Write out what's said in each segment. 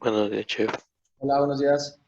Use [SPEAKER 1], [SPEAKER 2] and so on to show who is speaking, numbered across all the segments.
[SPEAKER 1] Buenos días, chef.
[SPEAKER 2] Hola, buenos días.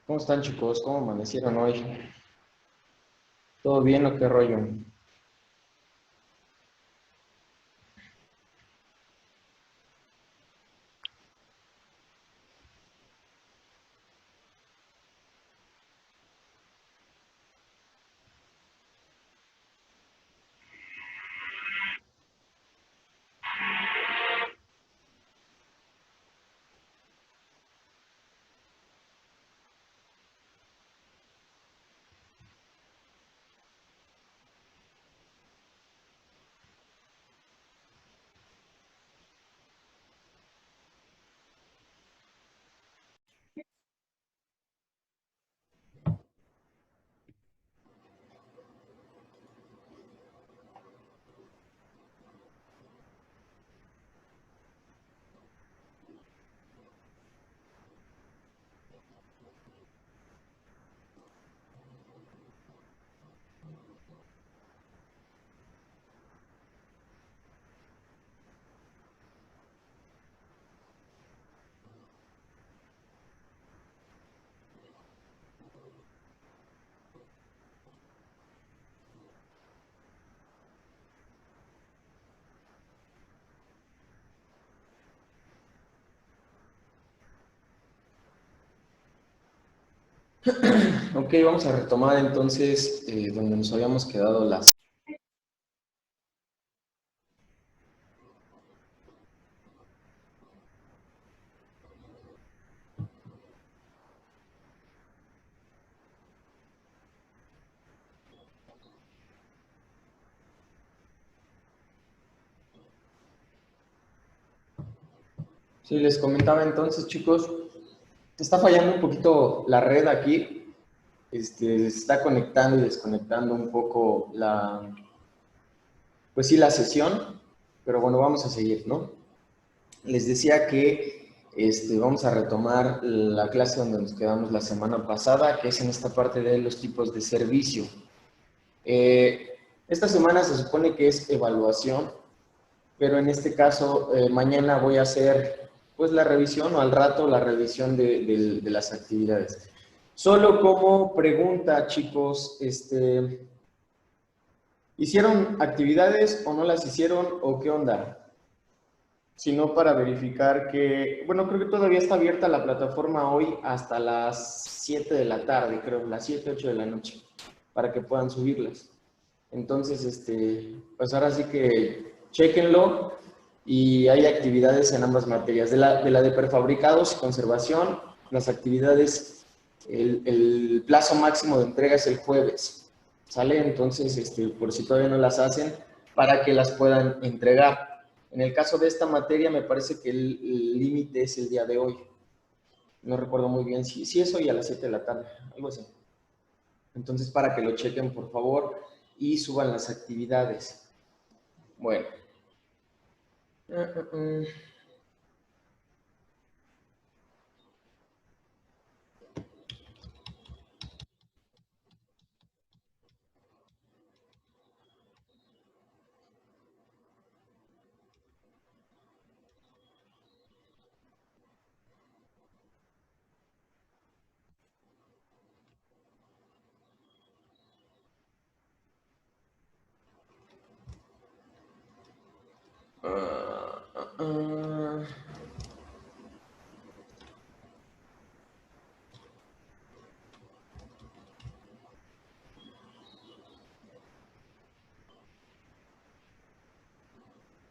[SPEAKER 2] ¿Cómo están, chicos? ¿Cómo amanecieron hoy? ¿Todo bien o qué rollo? Ok, vamos a retomar entonces donde nos habíamos quedado las... Sí, les comentaba entonces, chicos, está fallando un poquito la red aquí. se está conectando y desconectando un poco pues sí, la sesión, pero bueno, vamos a seguir, ¿no? Les decía que vamos a retomar la clase donde nos quedamos la semana pasada, que es en esta parte de los tipos de servicio. Esta semana se supone que es evaluación, pero en este caso mañana voy a hacer pues la revisión o al rato la revisión de las actividades. Solo como pregunta, chicos, ¿hicieron actividades o no las hicieron o qué onda? Sino para verificar que, bueno, creo que todavía está abierta la plataforma hoy hasta las 7 de la tarde, creo, las 7, 8 de la noche, para que puedan subirlas. Entonces, pues ahora sí que chéquenlo y hay actividades en ambas materias. De la de prefabricados y conservación, las actividades, el plazo máximo de entrega es el jueves, ¿sale? Entonces, por si todavía no las hacen, para que las puedan entregar. En el caso de esta materia, me parece que el límite es el día de hoy. No recuerdo muy bien si es hoy a las 7 de la tarde, algo así. Entonces, para que lo chequen, por favor, y suban las actividades. Bueno.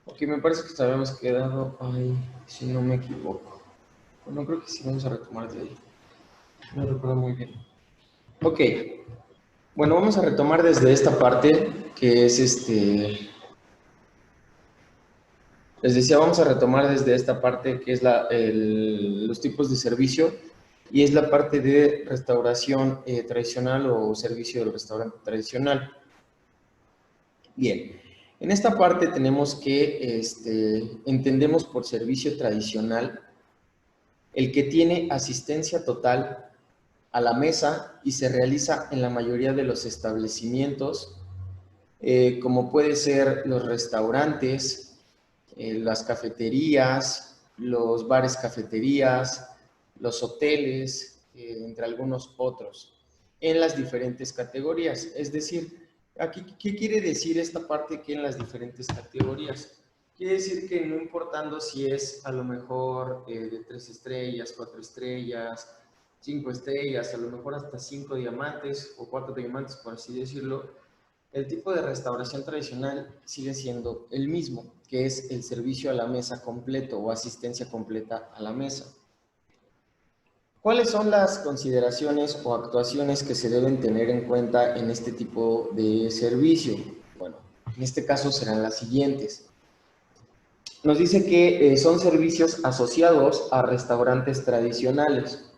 [SPEAKER 2] Ok, me parece que habíamos quedado ahí, si no me equivoco. Bueno, creo que sí vamos a retomar de ahí. No recuerdo muy bien. Ok. Bueno, vamos a retomar desde esta parte, que es les decía, vamos a retomar desde esta parte, que es los tipos de servicio, y es la parte de restauración tradicional o servicio del restaurante tradicional. Bien, en esta parte tenemos que, entendemos por servicio tradicional el que tiene asistencia total a la mesa y se realiza en la mayoría de los establecimientos, como puede ser los restaurantes, las cafeterías, los bares cafeterías, los hoteles, entre algunos otros, en las diferentes categorías. Es decir, aquí, ¿qué quiere decir esta parte que en las diferentes categorías? Quiere decir que no importando si es a lo mejor de 3 estrellas, 4 estrellas, 5 estrellas, a lo mejor hasta 5 diamantes o 4 diamantes, por así decirlo, el tipo de restauración tradicional sigue siendo el mismo, que es el servicio a la mesa completo o asistencia completa a la mesa. ¿Cuáles son las consideraciones o actuaciones que se deben tener en cuenta en este tipo de servicio? Bueno, en este caso serán las siguientes. Nos dice que son servicios asociados a restaurantes tradicionales,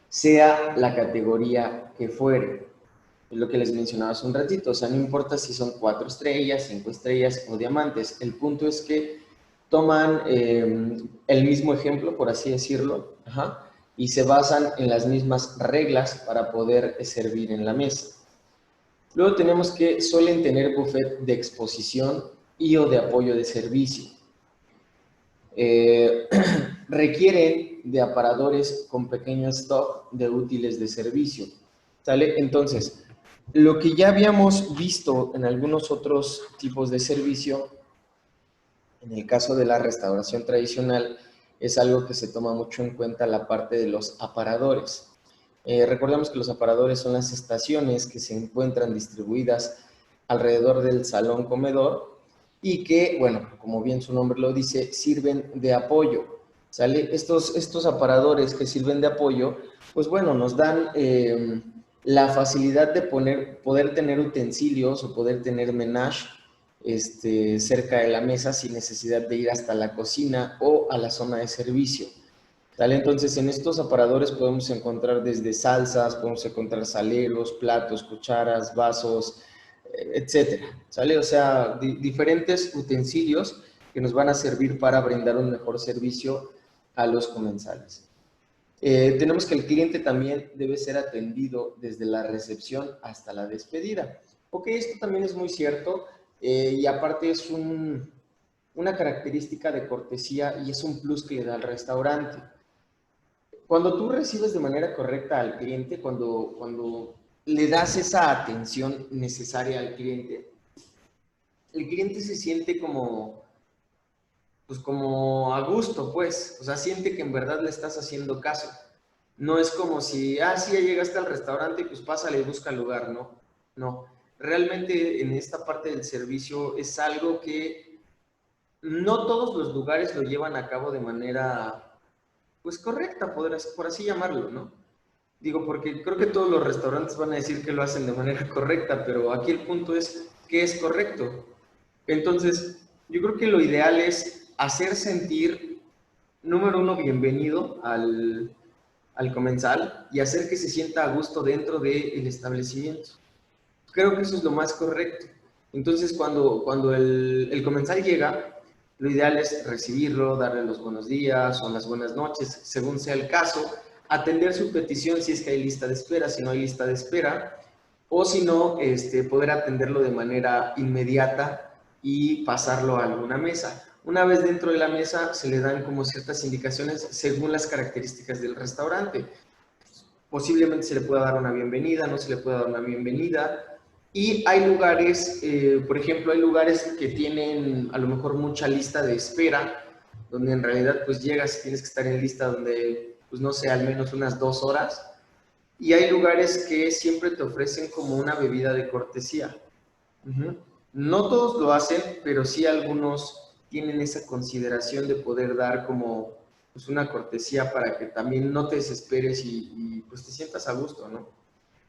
[SPEAKER 2] sea la categoría que fuere. Es lo que les mencionaba hace un ratito, o sea, no importa si son 4 estrellas, 5 estrellas o diamantes, el punto es que toman el mismo ejemplo, por así decirlo, y se basan en las mismas reglas para poder servir en la mesa. Luego tenemos que suelen tener buffet de exposición y o de apoyo de servicio. Requieren de aparadores con pequeño stock de útiles de servicio. ¿Sale? Entonces, lo que ya habíamos visto en algunos otros tipos de servicio, en el caso de la restauración tradicional, es algo que se toma mucho en cuenta la parte de los aparadores. Recordemos que los aparadores son las estaciones que se encuentran distribuidas alrededor del salón comedor y que, bueno, como bien su nombre lo dice, sirven de apoyo. ¿Sale? Estos aparadores que sirven de apoyo, pues bueno, nos dan la facilidad de poder tener utensilios o poder tener menage cerca de la mesa sin necesidad de ir hasta la cocina o a la zona de servicio. ¿Sale? Entonces, en estos aparadores podemos encontrar desde salsas, podemos encontrar saleros, platos, cucharas, vasos, etcétera. ¿Sale? O sea, diferentes utensilios que nos van a servir para brindar un mejor servicio a los comensales. Tenemos que el cliente también debe ser atendido desde la recepción hasta la despedida. Ok, esto también es muy cierto y aparte es una característica de cortesía y es un plus que le da al restaurante. Cuando tú recibes de manera correcta al cliente, cuando le das esa atención necesaria al cliente, el cliente se siente como, pues como a gusto, pues, o sea, siente que en verdad le estás haciendo caso. No es como si, sí, ya llegaste al restaurante, pues pásale y busca el lugar, ¿no? No, realmente en esta parte del servicio es algo que no todos los lugares lo llevan a cabo de manera, pues correcta, por así llamarlo, ¿no? Digo, porque creo que todos los restaurantes van a decir que lo hacen de manera correcta, pero aquí el punto es qué es correcto. Entonces, yo creo que lo ideal es hacer sentir, número uno, bienvenido al comensal y hacer que se sienta a gusto dentro del establecimiento. Creo que eso es lo más correcto. Entonces, cuando el comensal llega, lo ideal es recibirlo, darle los buenos días o las buenas noches, según sea el caso, atender su petición si es que hay lista de espera, si no hay lista de espera, o si no, poder atenderlo de manera inmediata y pasarlo a alguna mesa. Una vez dentro de la mesa se le dan como ciertas indicaciones según las características del restaurante. Posiblemente se le pueda dar una bienvenida, no se le pueda dar una bienvenida. Y hay lugares, por ejemplo, hay lugares que tienen a lo mejor mucha lista de espera, donde en realidad pues llegas y tienes que estar en lista donde, pues no sé, al menos unas 2 horas. Y hay lugares que siempre te ofrecen como una bebida de cortesía. No todos lo hacen, pero sí algunos tienen esa consideración de poder dar como pues, una cortesía para que también no te desesperes y pues te sientas a gusto, ¿no?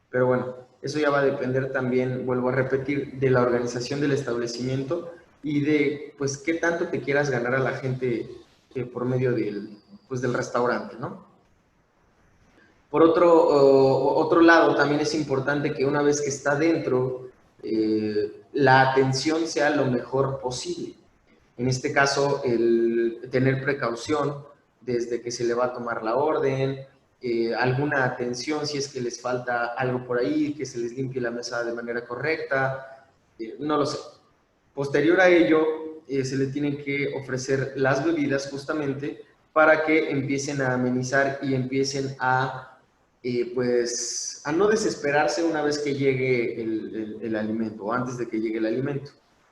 [SPEAKER 2] Pero bueno, eso ya va a depender también, vuelvo a repetir, de la organización del establecimiento y de pues qué tanto te quieras ganar a la gente por medio pues, del restaurante, ¿no? Por otro lado, también es importante que una vez que está dentro, la atención sea lo mejor posible. En este caso, el tener precaución desde que se le va a tomar la orden, alguna atención si es que les falta algo por ahí, que se les limpie la mesa de manera correcta, no lo sé. Posterior a ello, se le tienen que ofrecer las bebidas justamente para que empiecen a amenizar y empiecen pues, a no desesperarse una vez que llegue el alimento o antes de que llegue el alimento.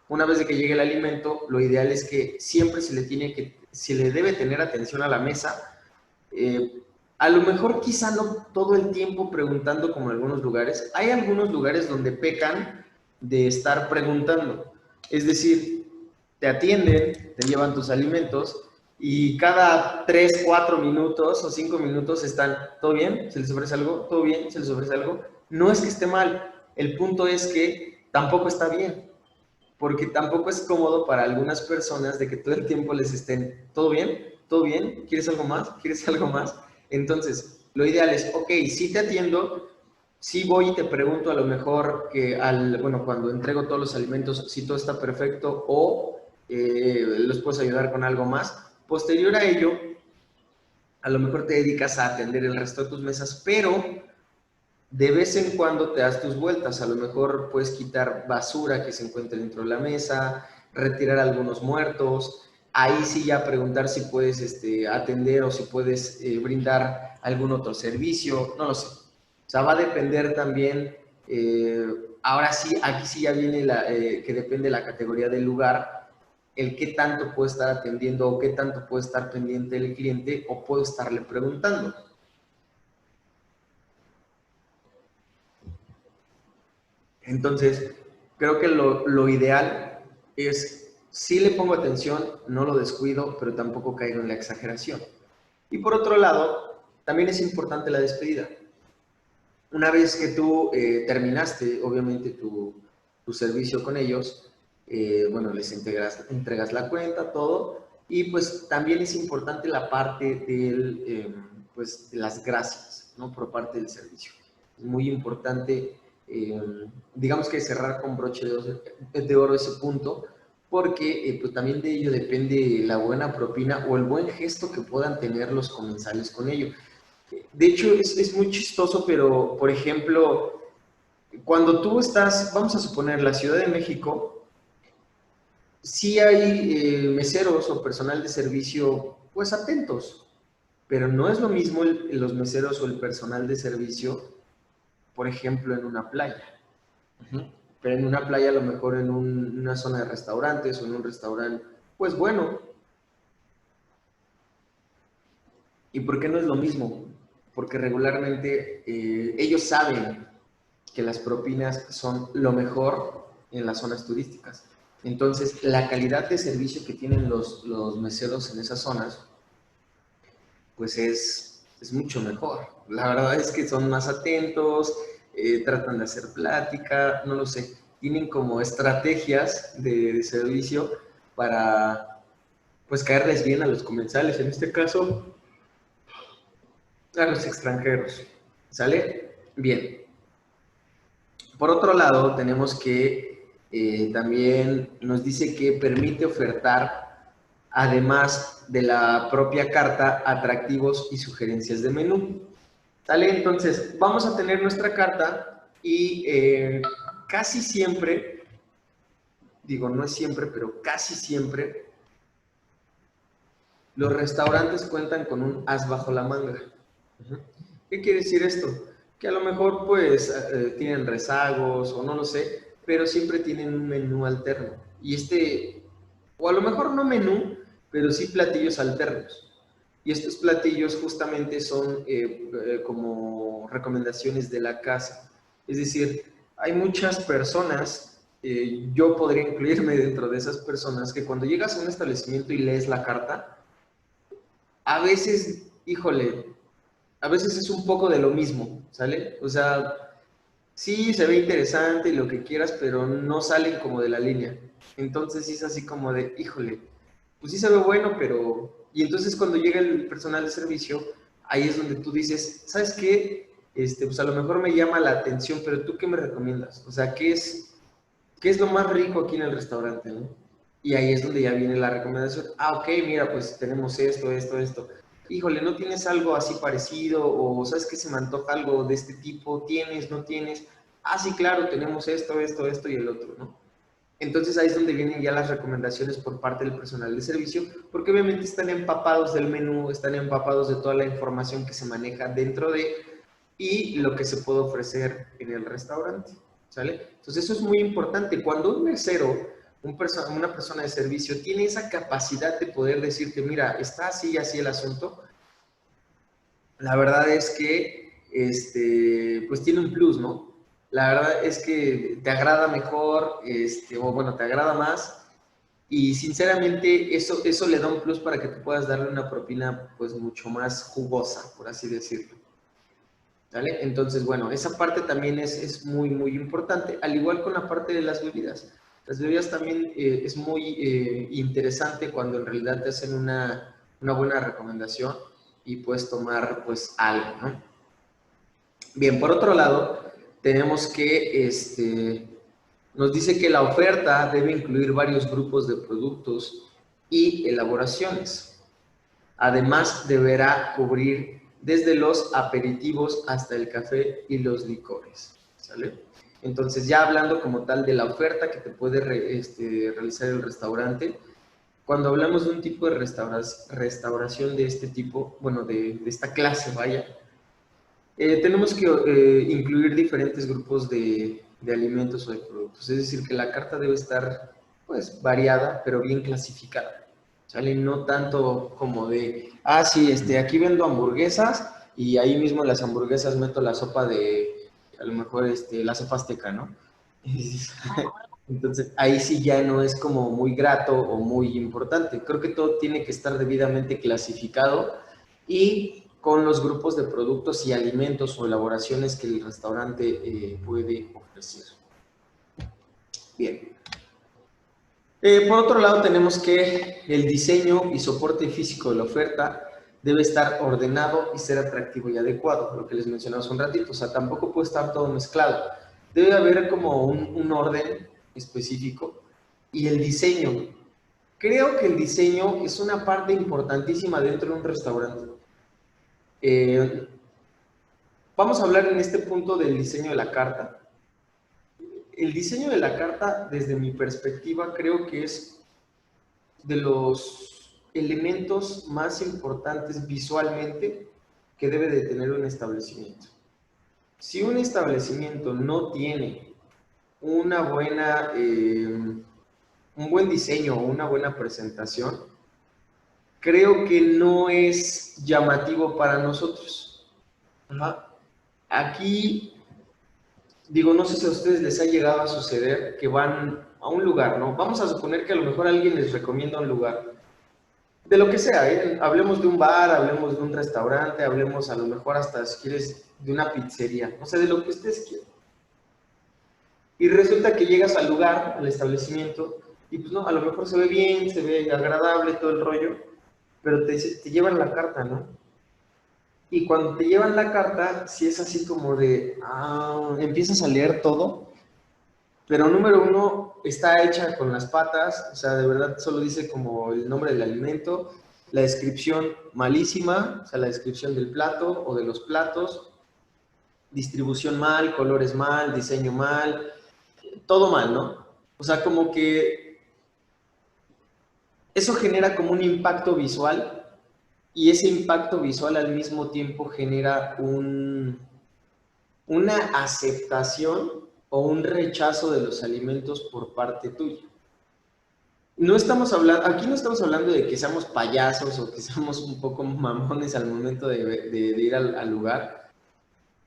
[SPEAKER 2] Una vez de que llegue el alimento, lo ideal es que siempre se le debe tener atención a la mesa. A lo mejor quizá no todo el tiempo preguntando como en algunos lugares. Hay algunos lugares donde pecan de estar preguntando. Es decir, te atienden, te llevan tus alimentos y cada 3, 4 minutos o 5 minutos están, ¿todo bien? ¿Se les ofrece algo? ¿Todo bien? ¿Se les ofrece algo? No es que esté mal, el punto es que tampoco está bien, porque tampoco es cómodo para algunas personas de que todo el tiempo les estén, ¿todo bien? ¿Todo bien? ¿Quieres algo más? ¿Quieres algo más? Entonces, lo ideal es, ok, sí te atiendo, sí voy y te pregunto a lo mejor que bueno, cuando entrego todos los alimentos, si todo está perfecto o los puedes ayudar con algo más. Posterior a ello, a lo mejor te dedicas a atender el resto de tus mesas, pero de vez en cuando te das tus vueltas. A lo mejor puedes quitar basura que se encuentre dentro de la mesa, retirar algunos muertos. Ahí sí ya preguntar si puedes atender o si puedes brindar algún otro servicio, no lo sé. O sea, va a depender también, ahora sí, aquí sí ya viene que depende de la categoría del lugar, el qué tanto puede estar atendiendo o qué tanto puede estar pendiente el cliente o puedo estarle preguntando. Entonces, creo que lo ideal es, sí le pongo atención, no lo descuido, pero tampoco caigo en la exageración. Y por otro lado, también es importante la despedida. Una vez que tú terminaste, obviamente, tu servicio con ellos, bueno, les entregas la cuenta, todo, Y pues también es importante la parte pues, de las gracias, ¿no? Por parte del servicio. Es muy importante, digamos que cerrar con broche de oro ese punto, porque pues también de ello depende la buena propina o el buen gesto que puedan tener los comensales con ello. De hecho, es muy chistoso, pero, por ejemplo, cuando tú estás, vamos a suponer, la Ciudad de México, sí hay meseros o personal de servicio, pues atentos, pero no es lo mismo los meseros o el personal de servicio, por ejemplo, en una playa. Pero en una playa, a lo mejor en una zona de restaurantes o en un restaurante, pues bueno. ¿Y por qué no es lo mismo? Porque regularmente ellos saben que las propinas son lo mejor en las zonas turísticas. Entonces, la calidad de servicio que tienen los meseros en esas zonas, pues es mucho mejor. La verdad es que son más atentos, tratan de hacer plática, no lo sé. Tienen como estrategias de servicio para, pues, caerles bien a los comensales. En este caso, a los extranjeros. ¿Sale? Bien. Por otro lado, tenemos que también nos dice que permite ofertar, además de la propia carta, atractivos y sugerencias de menú. ¿Sale? Entonces, vamos a tener nuestra carta y casi siempre, digo, no es siempre, pero casi siempre, los restaurantes cuentan con un as bajo la manga. ¿Qué quiere decir esto? Que a lo mejor pues tienen rezagos o no lo sé, pero siempre tienen un menú alterno. Y o a lo mejor no menú, pero sí platillos alternos. Y estos platillos justamente son como recomendaciones de la casa. Es decir, hay muchas personas, yo podría incluirme dentro de esas personas, que cuando llegas a un establecimiento y lees la carta, a veces, híjole, a veces es un poco de lo mismo, ¿sale? O sea, sí se ve interesante y lo que quieras, pero no salen como de la línea. Entonces sí es así como de, híjole, pues sí se ve bueno, pero... Y entonces cuando llega el personal de servicio, ahí es donde tú dices, ¿sabes qué? Pues a lo mejor me llama la atención, pero ¿tú qué me recomiendas? O sea, qué es lo más rico aquí en el restaurante, ¿no? Y ahí es donde ya viene la recomendación. Ah, ok, mira, pues tenemos esto, esto, esto. Híjole, ¿no tienes algo así parecido? O ¿sabes que se me antoja algo de este tipo? ¿Tienes, no tienes? Ah, sí, claro, tenemos esto, esto, esto y el otro, ¿no? Entonces ahí es donde vienen ya las recomendaciones por parte del personal de servicio, porque obviamente están empapados del menú, están empapados de toda la información que se maneja dentro de y lo que se puede ofrecer en el restaurante, ¿sale? Entonces eso es muy importante. Cuando un mesero, una persona de servicio tiene esa capacidad de poder decirte, mira, está así y así el asunto, la verdad es que pues tiene un plus, ¿no? La verdad es que te agrada mejor, o bueno, te agrada más, y sinceramente eso le da un plus para que tú puedas darle una propina pues mucho más jugosa, por así decirlo. ¿Vale? Entonces, bueno, esa parte también es muy, muy importante, al igual con la parte de las bebidas. Las bebidas también es muy interesante cuando en realidad te hacen una buena recomendación y puedes tomar pues algo, ¿no? Bien, por otro lado, tenemos que nos dice que la oferta debe incluir varios grupos de productos y elaboraciones. Además, deberá cubrir desde los aperitivos hasta el café y los licores. ¿Sale? Entonces, ya hablando como tal de la oferta que te puede realizar el restaurante, cuando hablamos de un tipo de restauración de este tipo, bueno, de esta clase, vaya, tenemos que incluir diferentes grupos de alimentos o de productos. Es decir, que la carta debe estar pues variada, pero bien clasificada. ¿Sale? No tanto como de, ah, sí, aquí vendo hamburguesas y ahí mismo en las hamburguesas meto la sopa a lo mejor la sopa azteca, ¿no? Entonces, ahí sí ya no es como muy grato o muy importante. Creo que todo tiene que estar debidamente clasificado y con los grupos de productos y alimentos o elaboraciones que el restaurante puede ofrecer. Bien. Por otro lado, tenemos que el diseño y soporte físico de la oferta debe estar ordenado y ser atractivo y adecuado, lo que les mencionaba hace un ratito. O sea, tampoco puede estar todo mezclado. Debe haber como un orden específico. Y el diseño. Creo que el diseño es una parte importantísima dentro de un restaurante. Vamos a hablar en este punto del diseño de la carta. El diseño de la carta, desde mi perspectiva, creo que es de los elementos más importantes visualmente que debe de tener un establecimiento. Si un establecimiento no tiene una buena, un buen diseño o una buena presentación, creo que no es llamativo para nosotros. Ajá. Aquí, digo, no sé si a ustedes les ha llegado a suceder que van a un lugar, ¿no? Vamos a suponer que a lo mejor alguien les recomienda un lugar de lo que sea, ¿eh? Hablemos de un bar, hablemos de un restaurante, hablemos a lo mejor hasta si quieres de una pizzería, o sea, de lo que ustedes quieran. Y resulta que llegas al lugar, al establecimiento, y pues no, a lo mejor se ve bien, se ve agradable todo el rollo, pero te llevan la carta, ¿no? Y cuando te llevan la carta, si es así como de, empiezas a leer todo, pero número uno, está hecha con las patas, o sea, de verdad solo dice como el nombre del alimento, la descripción malísima, o sea, la descripción del plato o de los platos, distribución mal, colores mal, diseño mal, todo mal, ¿no? O sea, como que eso genera como un impacto visual y ese impacto visual al mismo tiempo genera una aceptación o un rechazo de los alimentos por parte tuya. No estamos hablando, aquí no estamos hablando de que seamos payasos o que seamos un poco mamones al momento de ir al lugar.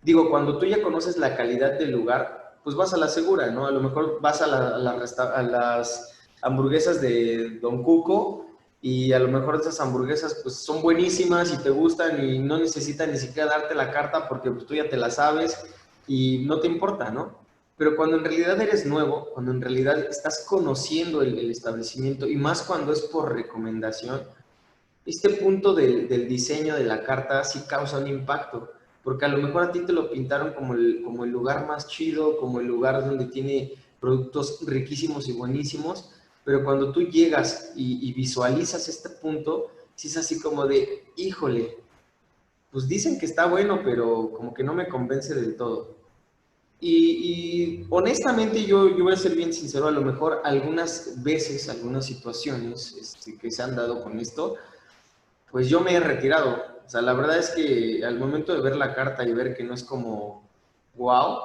[SPEAKER 2] Digo, cuando tú ya conoces la calidad del lugar, pues vas a la segura, ¿no? A lo mejor vas a las hamburguesas de Don Cuco y a lo mejor esas hamburguesas pues son buenísimas y te gustan y no necesitan ni siquiera darte la carta porque pues, tú ya te la sabes y no te importa, ¿no? Pero cuando en realidad eres nuevo, cuando en realidad estás conociendo el establecimiento y más cuando es por recomendación, este punto del diseño de la carta sí causa un impacto, porque a lo mejor a ti te lo pintaron como el lugar más chido, como el lugar donde tiene productos riquísimos y buenísimos, pero cuando tú llegas y visualizas este punto, sí es así como de, híjole, pues dicen que está bueno, pero como que no me convence del todo. Y honestamente yo voy a ser bien sincero, a lo mejor algunas veces, algunas situaciones que se han dado con esto, pues yo me he retirado. O sea, la verdad es que al momento de ver la carta y ver que no es como wow,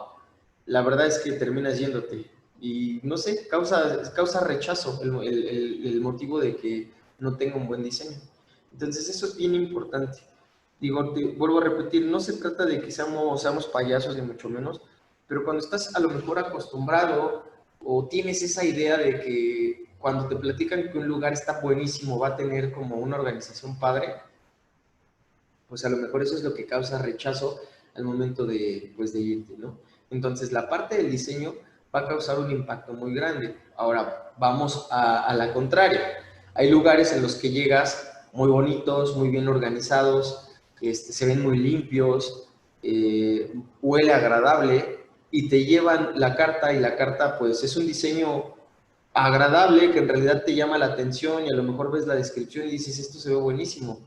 [SPEAKER 2] la verdad es que terminas yéndote. Y no sé, causa rechazo el motivo de que no tenga un buen diseño. Entonces eso es bien importante. Digo, te vuelvo a repetir, no se trata de que seamos payasos ni mucho menos, pero cuando estás a lo mejor acostumbrado o tienes esa idea de que cuando te platican que un lugar está buenísimo, va a tener como una organización padre, pues a lo mejor eso es lo que causa rechazo al momento de, pues, de irte, ¿no? Entonces, la parte del diseño va a causar un impacto muy grande. Ahora, vamos a la contraria. Hay lugares en los que llegas muy bonitos, muy bien organizados, se ven muy limpios, huele agradable y te llevan la carta y la carta pues es un diseño agradable que en realidad te llama la atención y a lo mejor ves la descripción y dices esto se ve buenísimo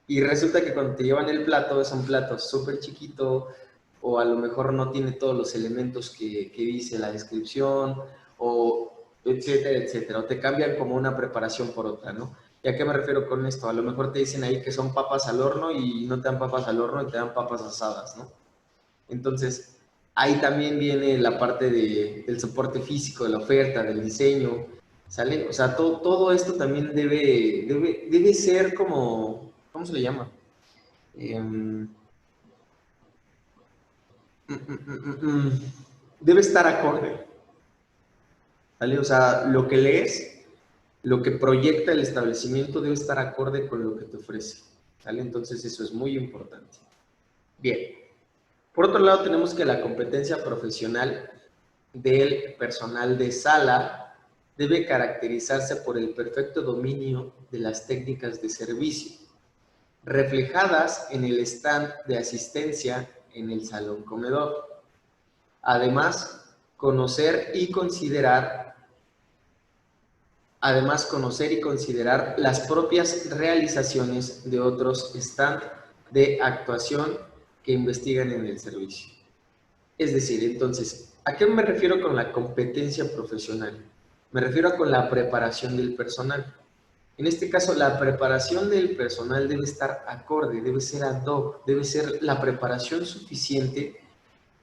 [SPEAKER 2] y resulta que cuando te llevan el plato es un plato súper chiquito o a lo mejor no tiene todos los elementos que dice la descripción o etcétera, etcétera. O te cambian como una preparación por otra, ¿no? ¿Y a qué me refiero con esto? A lo mejor te dicen ahí que son papas al horno y no te dan papas al horno y te dan papas asadas, ¿no? Entonces, ahí también viene la parte del soporte físico, de la oferta, del diseño, ¿sale? O sea, todo esto también debe ser como, ¿cómo se le llama? Eh, debe estar acorde, ¿vale? O sea, lo que lees, lo que proyecta el establecimiento debe estar acorde con lo que te ofrece, ¿vale? Entonces eso es muy importante. Bien. Por otro lado, tenemos que la competencia profesional del personal de sala debe caracterizarse por el perfecto dominio de las técnicas de servicio, reflejadas en el stand de asistencia en el salón comedor. Además, conocer y considerar las propias realizaciones de otros stand de actuación que investigan en el servicio. Es decir, entonces, ¿a qué me refiero con la competencia profesional? Me refiero con la preparación del personal. En este caso, la preparación del personal debe estar acorde, debe ser ad hoc, debe ser la preparación suficiente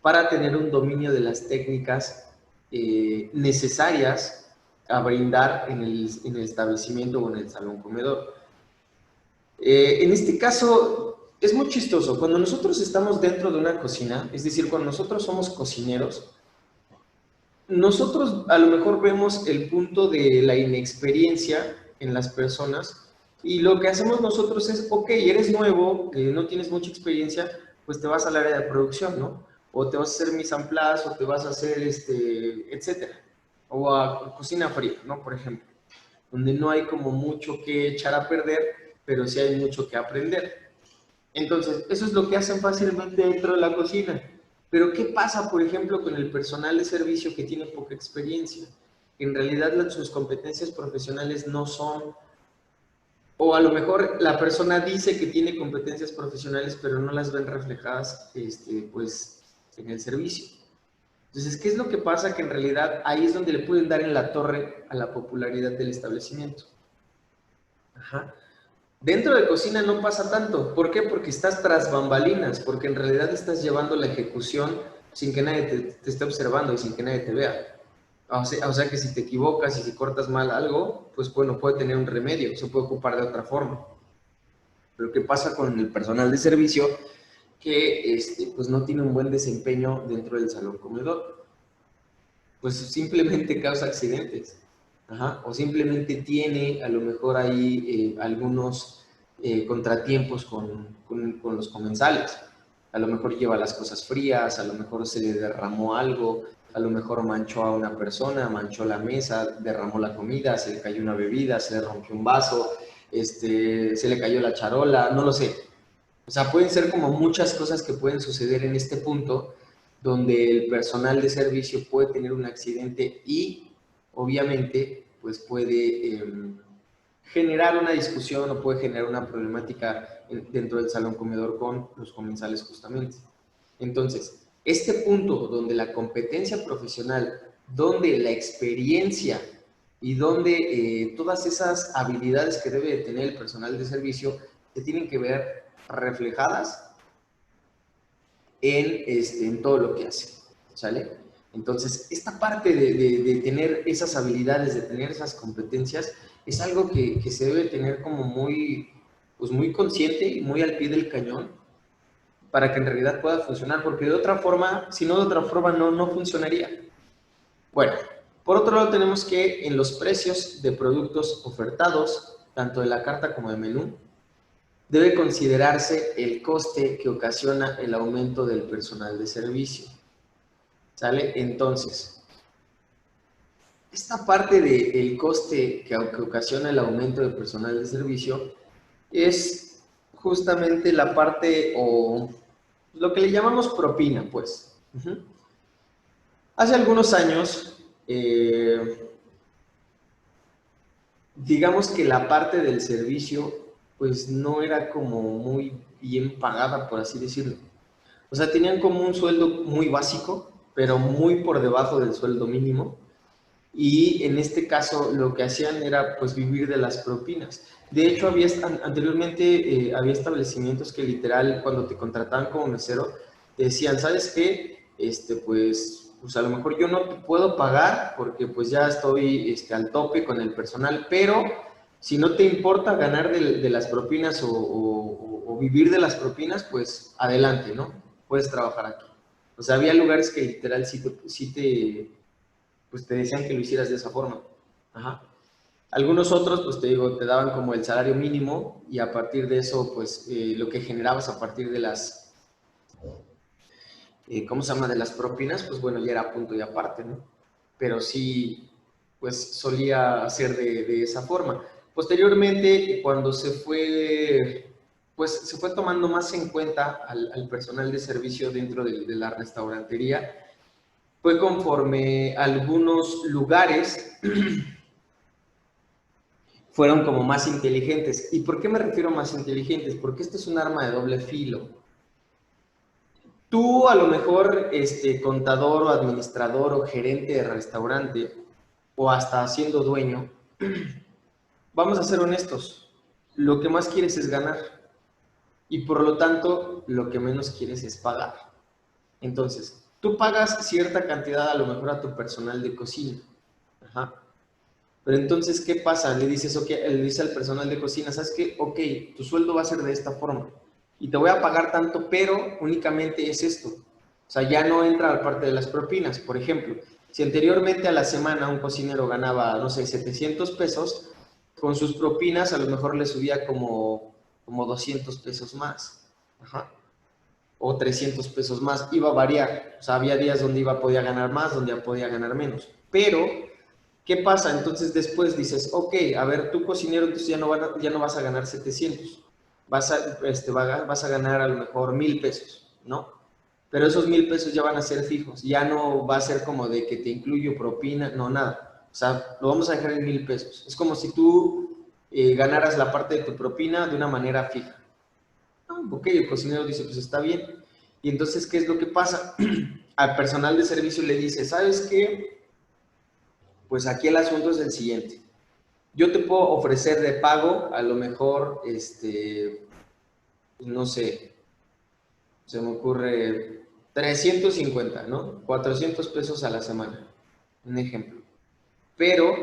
[SPEAKER 2] para tener un dominio de las técnicas necesarias a brindar en el establecimiento o en el salón comedor. En este caso, es muy chistoso. Cuando nosotros estamos dentro de una cocina, es decir, cuando nosotros somos cocineros, nosotros a lo mejor vemos el punto de la inexperiencia en las personas y lo que hacemos nosotros es, ok, eres nuevo, no tienes mucha experiencia, pues te vas al área de producción, ¿no? O te vas a hacer mise en place, o te vas a hacer, etcétera. O a cocina fría, ¿no? Por ejemplo, donde no hay como mucho que echar a perder, pero sí hay mucho que aprender. Entonces, eso es lo que hacen fácilmente dentro de la cocina. Pero, ¿qué pasa, por ejemplo, con el personal de servicio que tiene poca experiencia? En realidad, sus competencias profesionales no son, o a lo mejor la persona dice que tiene competencias profesionales, pero no las ven reflejadas, pues, en el servicio. Entonces, ¿qué es lo que pasa? Que en realidad ahí es donde le pueden dar en la torre a la popularidad del establecimiento. Ajá. Dentro de cocina no pasa tanto. ¿Por qué? Porque estás tras bambalinas, porque en realidad estás llevando la ejecución sin que nadie te esté observando y sin que nadie te vea. O sea que si te equivocas y si cortas mal algo, pues bueno, puede tener un remedio, se puede ocupar de otra forma. Pero ¿qué pasa con el personal de servicio que pues no tiene un buen desempeño dentro del salón comedor? Pues simplemente causa accidentes. Ajá. O simplemente tiene a lo mejor ahí algunos contratiempos con los comensales. A lo mejor lleva las cosas frías, a lo mejor se le derramó algo, a lo mejor manchó a una persona, manchó la mesa, derramó la comida, se le cayó una bebida, se le rompió un vaso, se le cayó la charola, no lo sé. O sea, pueden ser como muchas cosas que pueden suceder en este punto donde el personal de servicio puede tener un accidente y obviamente pues puede generar una discusión o puede generar una problemática dentro del salón comedor con los comensales justamente. Entonces, este punto donde la competencia profesional, donde la experiencia y donde todas esas habilidades que debe de tener el personal de servicio se tienen que ver reflejadas en todo lo que hace, ¿sale? Entonces, esta parte de tener esas habilidades, de tener esas competencias, es algo que se debe tener como muy, pues muy consciente y muy al pie del cañón para que en realidad pueda funcionar, porque de otra forma, si no de otra forma, no funcionaría. Bueno, por otro lado tenemos que en los precios de productos ofertados, tanto de la carta como de menú, debe considerarse el coste que ocasiona el aumento del personal de servicio. ¿Sale? Entonces, esta parte del coste que ocasiona el aumento del personal de servicio es justamente la parte o lo que le llamamos propina, pues. Hace algunos años, digamos que la parte del servicio pues no era como muy bien pagada, por así decirlo. O sea, tenían como un sueldo muy básico, pero muy por debajo del sueldo mínimo. Y en este caso lo que hacían era pues vivir de las propinas. De hecho, anteriormente había establecimientos que literal cuando te contrataban como mesero te decían, ¿sabes qué? Pues a lo mejor yo no te puedo pagar porque pues ya estoy al tope con el personal, pero si no te importa ganar de las propinas o vivir de las propinas, pues adelante, ¿no? Puedes trabajar aquí. O sea, había lugares que literal pues te decían que lo hicieras de esa forma. Ajá. Algunos otros, pues te digo, te daban como el salario mínimo y a partir de eso, pues lo que generabas a partir de las, ¿cómo se llama? De las propinas, pues bueno, ya era punto y aparte, ¿no? Pero sí, pues solía hacer de esa forma. Posteriormente, cuando se fue, pues se fue tomando más en cuenta al personal de servicio dentro de la restaurantería, fue conforme algunos lugares fueron como más inteligentes. ¿Y por qué me refiero a más inteligentes? Porque esto es un arma de doble filo. Tú a lo mejor, contador o administrador o gerente de restaurante, o hasta siendo dueño, vamos a ser honestos, lo que más quieres es ganar y por lo tanto lo que menos quieres es pagar. Entonces, tú pagas cierta cantidad a lo mejor a tu personal de cocina. Ajá. Pero entonces, ¿qué pasa? Le dices, okay, le dice al personal de cocina, ¿sabes qué? Ok, tu sueldo va a ser de esta forma y te voy a pagar tanto, pero únicamente es esto. O sea, ya no entra la parte de las propinas. Por ejemplo, si anteriormente a la semana un cocinero ganaba, no sé, 700 pesos, con sus propinas a lo mejor le subía como 200 pesos más. Ajá. O 300 pesos más. Iba a variar. O sea, había días donde podía ganar más, donde podía ganar menos. Pero ¿qué pasa? Entonces después dices, ok, a ver, tú cocinero, entonces ya no vas a ganar 700, vas a ganar a lo mejor 1000 pesos, ¿no? Pero esos 1000 pesos ya van a ser fijos, ya no va a ser como de que te incluyo propina, no, nada. O sea, lo vamos a dejar en 1000 pesos. Es como si tú ganaras la parte de tu propina de una manera fija. Ah, ok, el cocinero dice, pues está bien. Y entonces, ¿qué es lo que pasa? Al personal de servicio le dice, ¿sabes qué? Pues aquí el asunto es el siguiente. Yo te puedo ofrecer de pago, a lo mejor, no sé, se me ocurre 350, ¿no? 400 pesos a la semana, un ejemplo. Pero,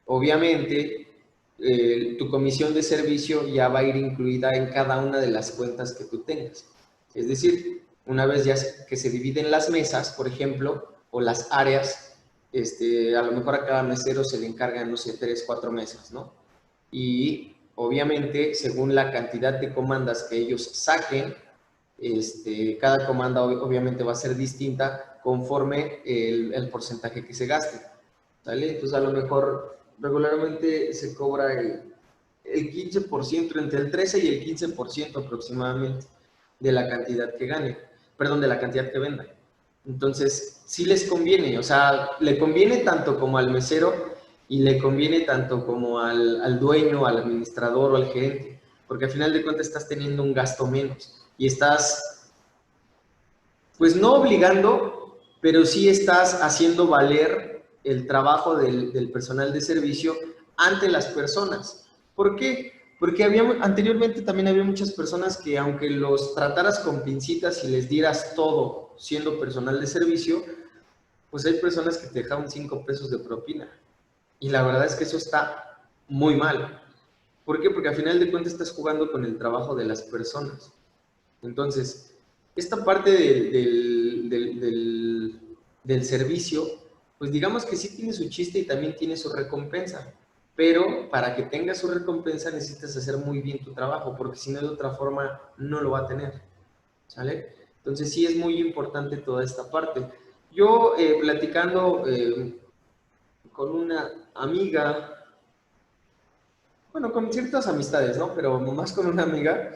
[SPEAKER 2] obviamente, tu comisión de servicio ya va a ir incluida en cada una de las cuentas que tú tengas. Es decir, una vez ya que se dividen las mesas, por ejemplo, o las áreas, a lo mejor a cada mesero se le encargan, no sé, 3, 4 mesas, ¿no? Y obviamente, según la cantidad de comandas que ellos saquen, cada comanda obviamente va a ser distinta conforme el porcentaje que se gaste. ¿Sale? Entonces a lo mejor regularmente se cobra el 15%, entre el 13 y el 15% aproximadamente de la cantidad que gane, perdón, de la cantidad que venda. Entonces, sí les conviene, o sea, le conviene tanto como al mesero y le conviene tanto como al dueño, al administrador o al gerente, porque al final de cuentas estás teniendo un gasto menos y estás, pues no obligando, pero sí estás haciendo valer el trabajo del personal de servicio ante las personas. ¿Por qué? Porque anteriormente también había muchas personas que aunque los trataras con pincitas y les dieras todo siendo personal de servicio, pues hay personas que te dejaban 5 pesos de propina. Y la verdad es que eso está muy mal. ¿Por qué? Porque al final de cuentas estás jugando con el trabajo de las personas. Entonces, esta parte del servicio, pues digamos que sí tiene su chiste y también tiene su recompensa, pero para que tenga su recompensa necesitas hacer muy bien tu trabajo, porque si no de otra forma no lo va a tener, ¿sale? Entonces sí es muy importante toda esta parte. Yo platicando con una amiga, bueno, con ciertas amistades, ¿no? Pero más con una amiga,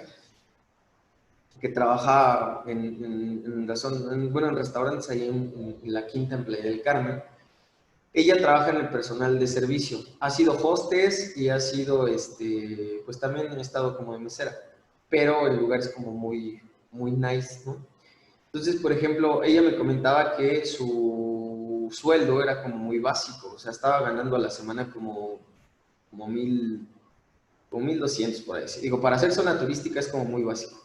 [SPEAKER 2] que trabaja en restaurantes ahí en la Quinta, en Playa del Carmen. Ella trabaja en el personal de servicio. Ha sido hostess y ha sido, pues también ha estado como de mesera. Pero el lugar es como muy, muy nice, ¿no? Entonces, por ejemplo, ella me comentaba que su sueldo era como muy básico. O sea, estaba ganando a la semana como 1200 por ahí. Digo, para hacer zona turística es como muy básico.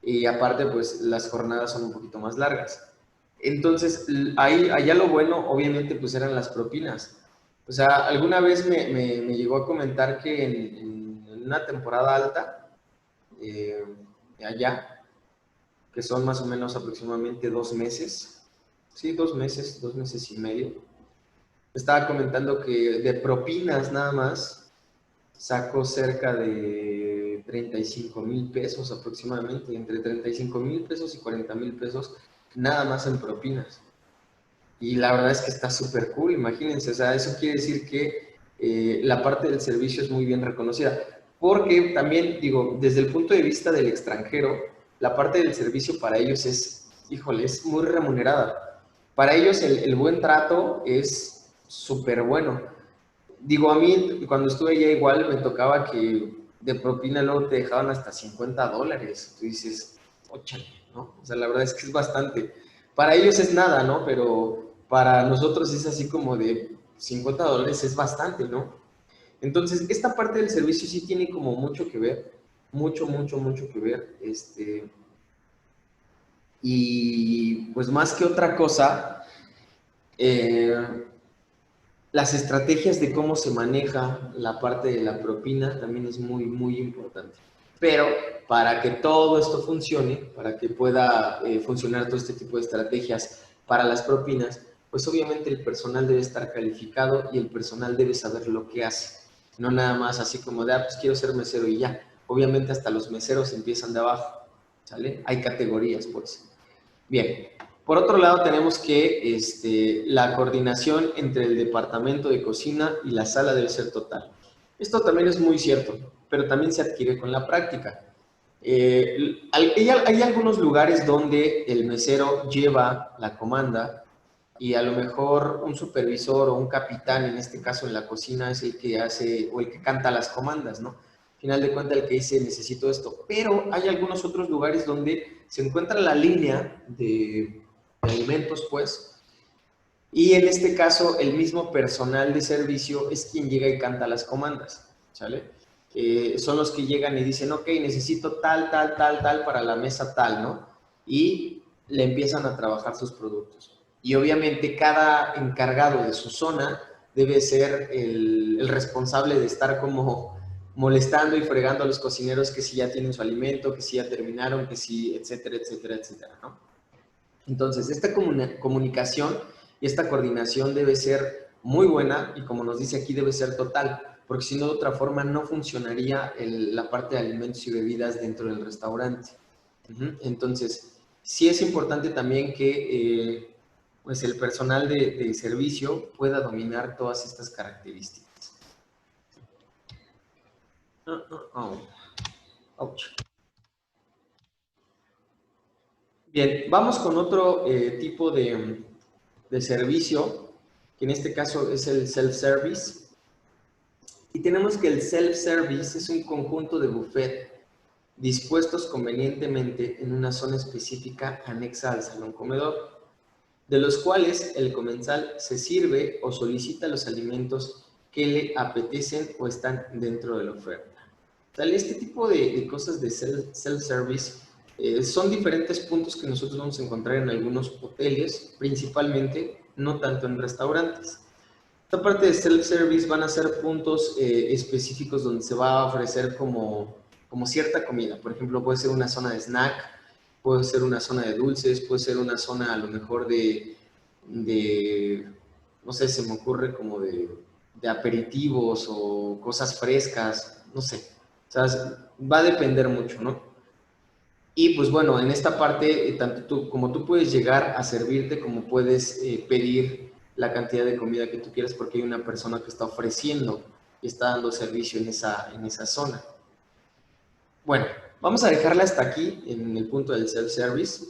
[SPEAKER 2] Y aparte, pues las jornadas son un poquito más largas. Entonces, ahí, allá lo bueno, obviamente, pues eran las propinas. O sea, alguna vez me llegó a comentar que en una temporada alta, eh, allá, que son más o menos aproximadamente 2 meses, sí, 2 meses, 2 meses y medio, estaba comentando que de propinas nada más sacó cerca de 35,000 pesos aproximadamente, entre 35,000 pesos y 40,000 pesos, nada más en propinas. Y la verdad es que está súper cool, imagínense, o sea, eso quiere decir que la parte del servicio es muy bien reconocida. Porque también, digo, desde el punto de vista del extranjero, la parte del servicio para ellos es, híjole, es muy remunerada. Para ellos el buen trato es súper bueno. Digo, a mí cuando estuve allá igual me tocaba que de propina luego te dejaban hasta $50. Tú dices, óchale, ¿no? O sea, la verdad es que es bastante. Para ellos es nada, ¿no? Pero para nosotros es así como de $50 es bastante, ¿no? Entonces, esta parte del servicio sí tiene como mucho que ver, mucho, mucho, mucho que ver. Y pues más que otra cosa, eh, las estrategias de cómo se maneja la parte de la propina también es muy, muy importante. Pero para que todo esto funcione, para que pueda funcionar todo este tipo de estrategias para las propinas, pues obviamente el personal debe estar calificado y el personal debe saber lo que hace. No nada más así como de, pues quiero ser mesero y ya. Obviamente hasta los meseros empiezan de abajo, ¿sale? Hay categorías, pues. Bien, por otro lado tenemos que la coordinación entre el departamento de cocina y la sala debe ser total. Esto también es muy cierto, pero también se adquiere con la práctica. Hay algunos lugares donde el mesero lleva la comanda y a lo mejor un supervisor o un capitán, en este caso en la cocina, es el que hace o el que canta las comandas, ¿no? Al final de cuentas, el que dice necesito esto. Pero hay algunos otros lugares donde se encuentra la línea de alimentos, pues, y en este caso el mismo personal de servicio es quien llega y canta las comandas, ¿sale? Son los que llegan y dicen, ok, necesito tal, tal, tal, tal para la mesa tal, ¿no? Y le empiezan a trabajar sus productos. Y obviamente cada encargado de su zona debe ser el responsable de estar como molestando y fregando a los cocineros que si ya tienen su alimento, que si ya terminaron, que si, etcétera, etcétera, etcétera, ¿no? Entonces, esta comunicación y esta coordinación debe ser muy buena y como nos dice aquí debe ser total, porque si no de otra forma no funcionaría la parte de alimentos y bebidas dentro del restaurante. Entonces, sí es importante también que pues el personal de servicio pueda dominar todas estas características. Ouch. Bien, vamos con otro tipo de servicio, que en este caso es el self-service. Y tenemos que el self-service es un conjunto de buffet dispuestos convenientemente en una zona específica anexa al salón comedor, de los cuales el comensal se sirve o solicita los alimentos que le apetecen o están dentro de la oferta. Este tipo de cosas de self-service son diferentes puntos que nosotros vamos a encontrar en algunos hoteles, principalmente, no tanto en restaurantes. Esta parte de self-service van a ser puntos específicos donde se va a ofrecer como cierta comida. Por ejemplo, puede ser una zona de snack, puede ser una zona de dulces, puede ser una zona a lo mejor de no sé, se me ocurre como de aperitivos o cosas frescas, no sé. O sea, va a depender mucho, ¿no? Y pues bueno, en esta parte, tanto tú como tú puedes llegar a servirte, como puedes pedir la cantidad de comida que tú quieras porque hay una persona que está ofreciendo y está dando servicio en esa zona. Bueno, vamos a dejarla hasta aquí en el punto del self-service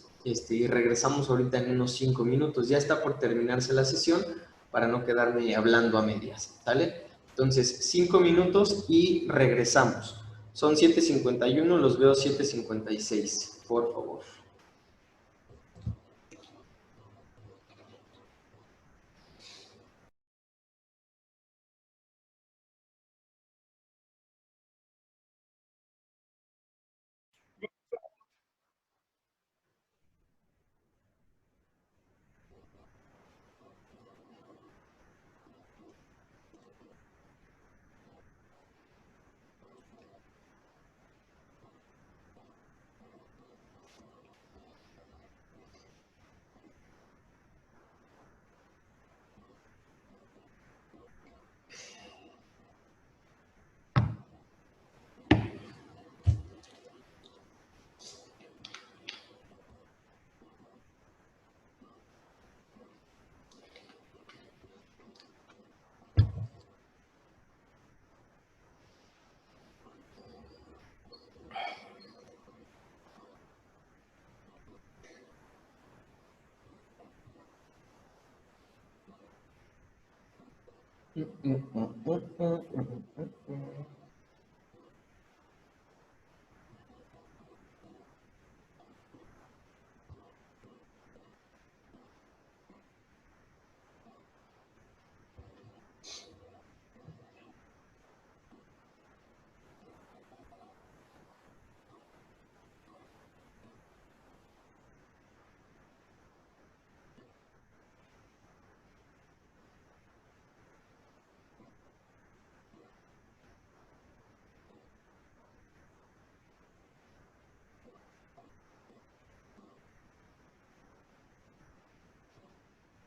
[SPEAKER 2] y regresamos ahorita en unos 5 minutos. Ya está por terminarse la sesión para no quedarme hablando a medias, ¿sale? Entonces, 5 minutos y regresamos. Son 7:51, los veo 7:56, por favor.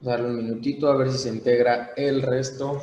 [SPEAKER 2] Darle un minutito a ver si se integra el resto.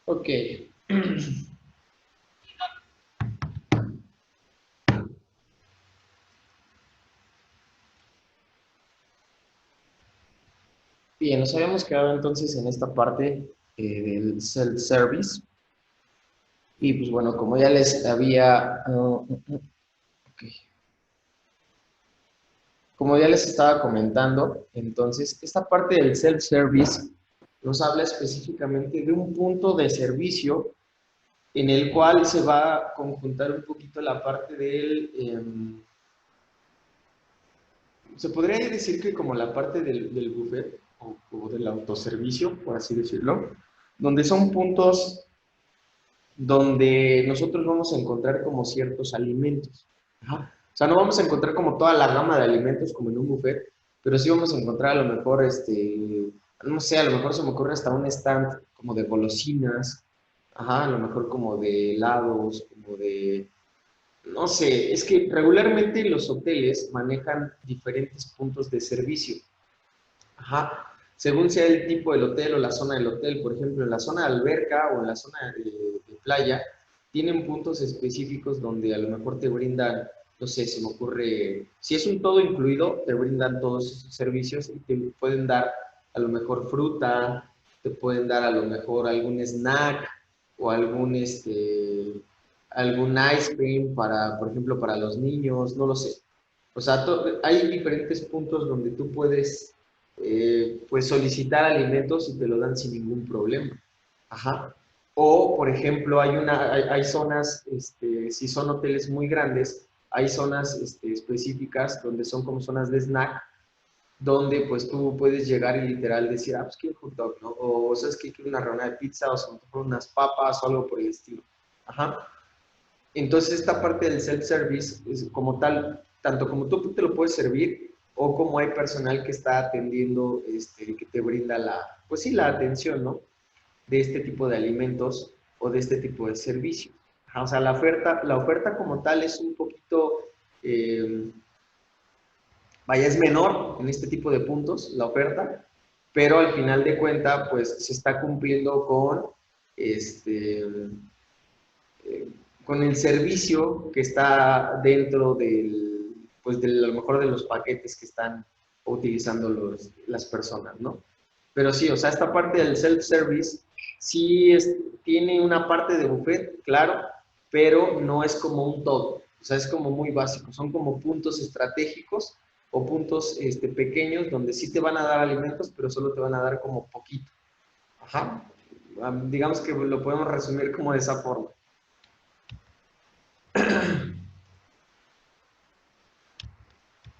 [SPEAKER 2] Ok. Bien, nos habíamos quedado entonces en esta parte del self-service. Y pues bueno, como ya les había, ok. Como ya les estaba comentando, entonces esta parte del self-service nos habla específicamente de un punto de servicio en el cual se va a conjuntar un poquito la parte del, se podría decir que como la parte del buffet o del autoservicio, por así decirlo, donde son puntos donde nosotros vamos a encontrar como ciertos alimentos. Ajá. O sea, no vamos a encontrar como toda la gama de alimentos como en un buffet, pero sí vamos a encontrar a lo mejor, no sé, a lo mejor se me ocurre hasta un stand como de golosinas, ajá, a lo mejor como de helados, como de, no sé, es que regularmente los hoteles manejan diferentes puntos de servicio. Ajá. Según sea el tipo del hotel o la zona del hotel, por ejemplo, en la zona de alberca o en la zona de playa, tienen puntos específicos donde a lo mejor te brindan, no sé, se me ocurre, si es un todo incluido, te brindan todos esos servicios y te pueden dar a lo mejor fruta, te pueden dar a lo mejor algún snack o algún ice cream para, por ejemplo, para los niños, no lo sé. O sea, hay diferentes puntos donde tú puedes pues solicitar alimentos y te lo dan sin ningún problema. Ajá. O, por ejemplo, hay zonas, si son hoteles muy grandes, hay zonas específicas donde son como zonas de snack, donde pues tú puedes llegar y literal decir, ah, pues quiero hot dog, ¿no? O sabes que quiero una rebanada de pizza, o se me antojan unas papas, o algo por el estilo. Ajá. Entonces, esta parte del self-service es como tal, tanto como tú te lo puedes servir, o como hay personal que está atendiendo, que te brinda pues sí, la atención, ¿no? De este tipo de alimentos o de este tipo de servicio. Ajá, o sea, la oferta como tal es un poquito, eh, vaya, es menor en este tipo de puntos, la oferta, pero al final de cuenta, pues se está cumpliendo este, eh, con el servicio que está dentro pues a lo mejor de los paquetes que están utilizando las personas, ¿no? Pero sí, o sea, esta parte del self-service sí tiene una parte de buffet, claro, pero no es como un todo, o sea, es como muy básico, son como puntos estratégicos o puntos pequeños donde sí te van a dar alimentos, pero solo te van a dar como poquito. Ajá. Digamos que lo podemos resumir como de esa forma.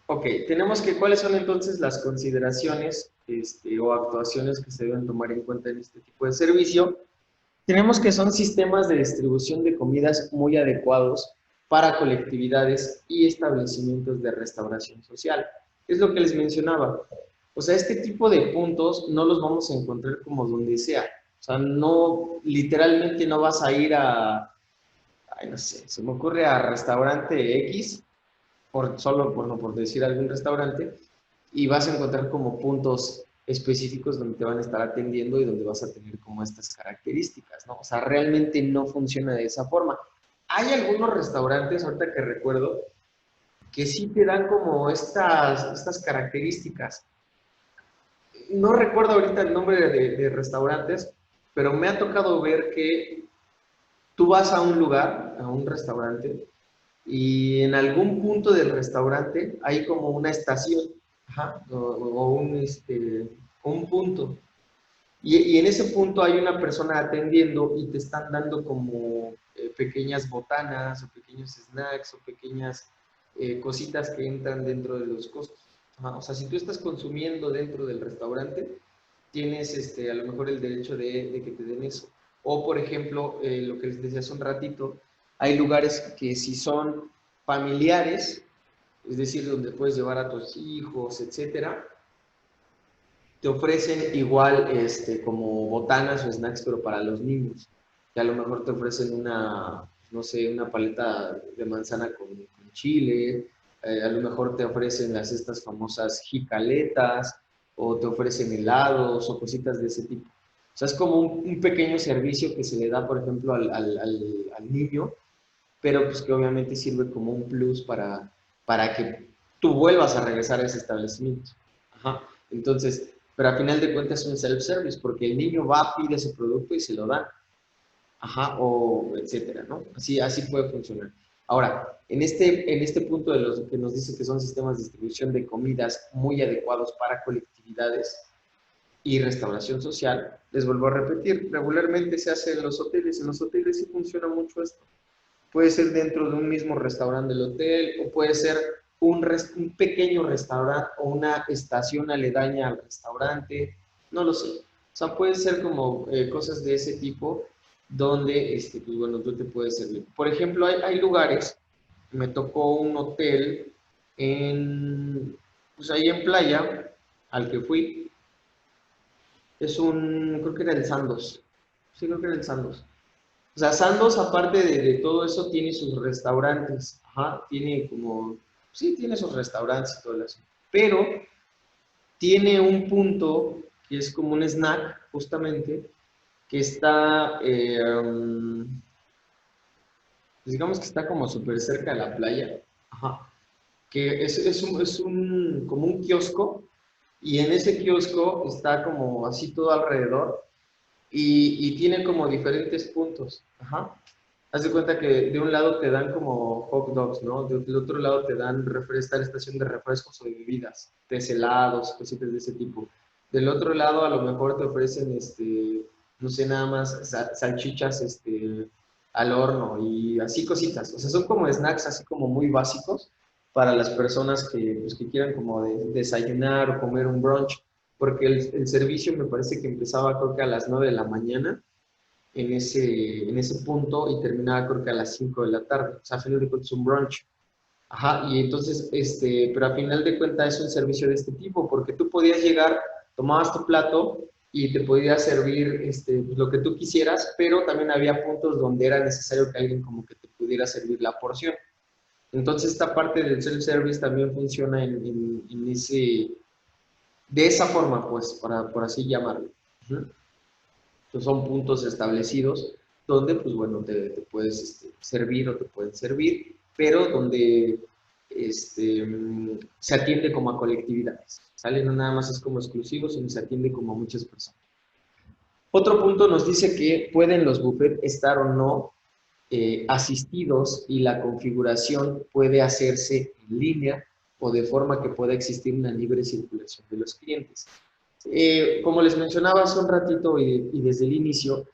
[SPEAKER 2] Ok, tenemos que cuáles son entonces las consideraciones o actuaciones que se deben tomar en cuenta en este tipo de servicio. Tenemos que son sistemas de distribución de comidas muy adecuados para colectividades y establecimientos de restauración social. Es lo que les mencionaba. O sea, este tipo de puntos no los vamos a encontrar como donde sea. O sea, no, literalmente no vas a ir ay, no sé, se me ocurre a restaurante X solo por decir algún restaurante, y vas a encontrar como puntos específicos donde te van a estar atendiendo y donde vas a tener como estas características, ¿no? O sea, realmente no funciona de esa forma. Hay algunos restaurantes, ahorita que recuerdo, que sí te dan como estas características. No recuerdo ahorita el nombre de restaurantes, pero me ha tocado ver que tú vas a un lugar, a un restaurante, y en algún punto del restaurante hay como una estación, ajá, o un punto. Y en ese punto hay una persona atendiendo y te están dando como pequeñas botanas o pequeños snacks o pequeñas cositas que entran dentro de los costos. Ajá, o sea, si tú estás consumiendo dentro del restaurante, tienes a lo mejor el derecho de que te den eso. O, por ejemplo, lo que les decía hace un ratito, hay lugares que si son familiares, es decir, donde puedes llevar a tus hijos, etcétera, te ofrecen igual como botanas o snacks, pero para los niños. Que a lo mejor te ofrecen no sé, una paleta de manzana con chile, a lo mejor te ofrecen estas famosas jicaletas, o te ofrecen helados o cositas de ese tipo. O sea, es como un pequeño servicio que se le da, por ejemplo, al niño, pero pues que obviamente sirve como un plus para que tú vuelvas a regresar a ese establecimiento. Ajá. Entonces, pero a final de cuentas es un self-service, porque el niño va, pide ese producto y se lo dan. Ajá, o etcétera, ¿no? Así puede funcionar. Ahora, en este punto de los que nos dice que son sistemas de distribución de comidas muy adecuados para colectividades y restauración social, les vuelvo a repetir, regularmente se hace en los hoteles sí funciona mucho esto. Puede ser dentro de un mismo restaurante del hotel, o puede ser un pequeño restaurante o una estación aledaña al restaurante, no lo sé. O sea, puede ser como cosas de ese tipo donde, pues, bueno, tú te puedes servir. Por ejemplo, hay lugares, me tocó un hotel pues ahí en Playa, al que fui, creo que era el Sandos, sí, creo que era el Sandos. O sea, Sandos, aparte de todo eso, tiene sus restaurantes. Ajá, tiene como, sí, tiene sus restaurantes y todo eso. Pero tiene un punto que es como un snack, justamente, que está, digamos que está como súper cerca de la playa. Ajá. Que como un kiosco, y en ese kiosco está como así todo alrededor, y tiene como diferentes puntos. Ajá. Haz de cuenta que de un lado te dan como hot dogs, ¿no? Del otro lado te dan está la estación de refrescos o de bebidas, helados, cositas de ese tipo. Del otro lado a lo mejor te ofrecen, no sé, nada más salchichas, al horno y así cositas. O sea, son como snacks así como muy básicos, para las personas que, pues, que quieran como desayunar o comer un brunch, porque el servicio me parece que empezaba creo que a las 9 de la mañana en ese punto y terminaba creo que a las 5 de la tarde, o sea, a final de cuentas un brunch. Ajá, y entonces, pero a final de cuentas es un servicio de este tipo, porque tú podías llegar, tomabas tu plato y te podías servir lo que tú quisieras, pero también había puntos donde era necesario que alguien como que te pudiera servir la porción. Entonces, esta parte del self-service también funciona de esa forma, pues, por así llamarlo. Ujú. Entonces, son puntos establecidos donde, pues bueno, te puedes servir o te pueden servir, pero donde se atiende como a colectividades, ¿sale? No nada más es como exclusivo, sino se atiende como a muchas personas. Otro punto nos dice que pueden los buffets estar o no asistidos y la configuración puede hacerse en línea o de forma que pueda existir una libre circulación de los clientes. Como les mencionaba hace un ratito y desde el inicio,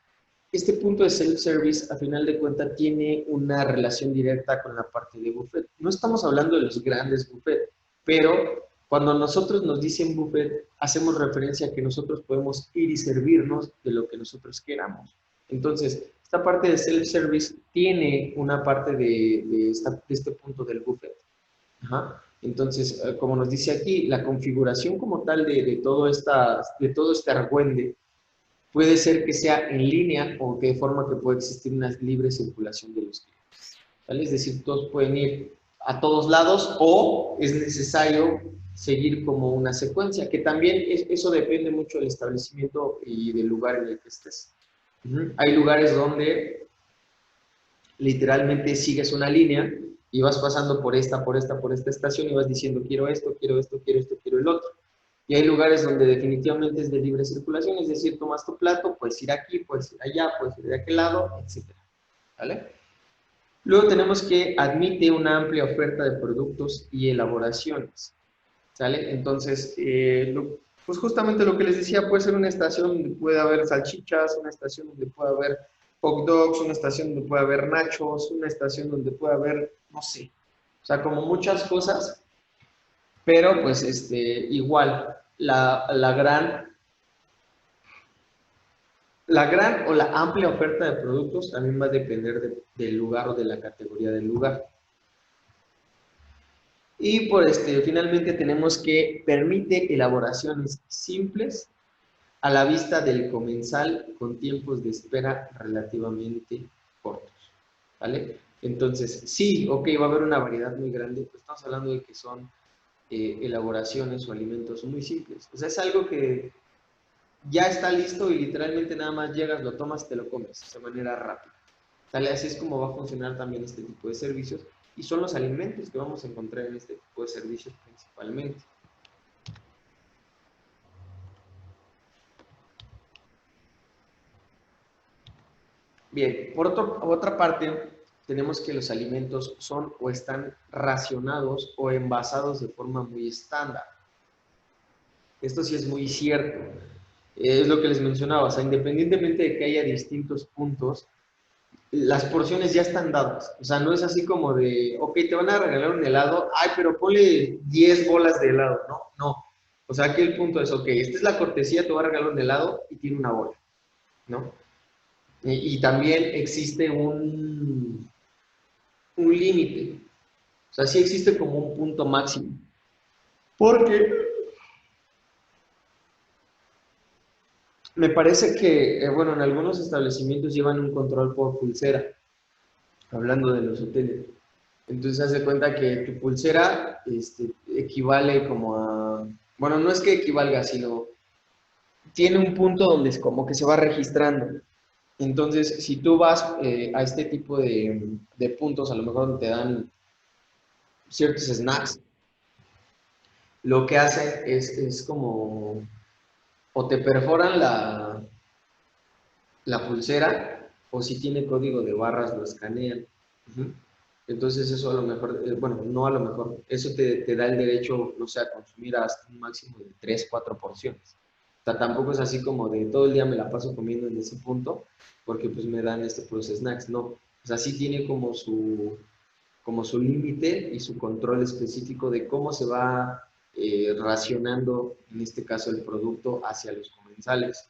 [SPEAKER 2] este punto de self-service, a final de cuentas, tiene una relación directa con la parte de buffet. No estamos hablando de los grandes buffets, pero cuando nosotros nos dicen buffet, hacemos referencia a que nosotros podemos ir y servirnos de lo que nosotros queramos. Entonces, esta parte de self-service tiene una parte de este punto del buffet. Ajá. Entonces, como nos dice aquí, la configuración como tal de todo este argüende puede ser que sea en línea o de forma que pueda existir una libre circulación de los clientes. ¿Vale? Es decir, todos pueden ir a todos lados o es necesario seguir como una secuencia, que también eso depende mucho del establecimiento y del lugar en el que estés. Hay lugares donde literalmente sigues una línea y vas pasando por esta estación y vas diciendo quiero esto, quiero esto, quiero esto, quiero el otro. Y hay lugares donde definitivamente es de libre circulación, es decir, tomas tu plato, puedes ir aquí, puedes ir allá, puedes ir de aquel lado, etc. ¿Vale? Luego tenemos que admite una amplia oferta de productos y elaboraciones. ¿Sale? Entonces, pues justamente lo que les decía, puede ser una estación donde puede haber salchichas, una estación donde puede haber hot dogs, una estación donde puede haber nachos, una estación donde puede haber, no sé, o sea, como muchas cosas, pero pues igual, la gran o la amplia oferta de productos también va a depender del lugar o de la categoría del lugar. Y por finalmente tenemos que permite elaboraciones simples a la vista del comensal con tiempos de espera relativamente cortos, ¿vale? Entonces, sí, ok, va a haber una variedad muy grande, pues estamos hablando de que son elaboraciones o alimentos muy simples. O sea, es algo que ya está listo y literalmente nada más llegas, lo tomas y te lo comes de manera rápida. ¿Sale? Así es como va a funcionar también este tipo de servicios y son los alimentos que vamos a encontrar en este tipo de servicios principalmente. Bien, por otra parte, tenemos que los alimentos son o están racionados o envasados de forma muy estándar. Esto sí es muy cierto. Es lo que les mencionaba, o sea, independientemente de que haya distintos puntos, las porciones ya están dadas. O sea, no es así como de, ok, te van a regalar un helado, ay, pero ponle 10 bolas de helado, ¿no? No. O sea, aquí el punto es, ok, esta es la cortesía, te va a regalar un helado y tiene una bola, ¿no? Y también existe un límite. O sea, sí existe como un punto máximo. Porque me parece que, bueno, en algunos establecimientos llevan un control por pulsera, hablando de los hoteles. Entonces, haz de cuenta que tu pulsera equivale como a, bueno, no es que equivalga, sino tiene un punto donde es como que se va registrando. Entonces, si tú vas a este tipo de puntos, a lo mejor te dan ciertos snacks, lo que hacen es como, o te perforan la pulsera, o si tiene código de barras lo escanean. Ujú. Entonces eso a lo mejor, bueno, no a lo mejor, eso te da el derecho, no sé, a consumir hasta un máximo de 3, 4 porciones. O sea, tampoco es así como de todo el día me la paso comiendo en ese punto, porque pues me dan puros snacks, no. O sea, sí tiene como su límite y su control específico de cómo se va racionando, en este caso, el producto hacia los comensales.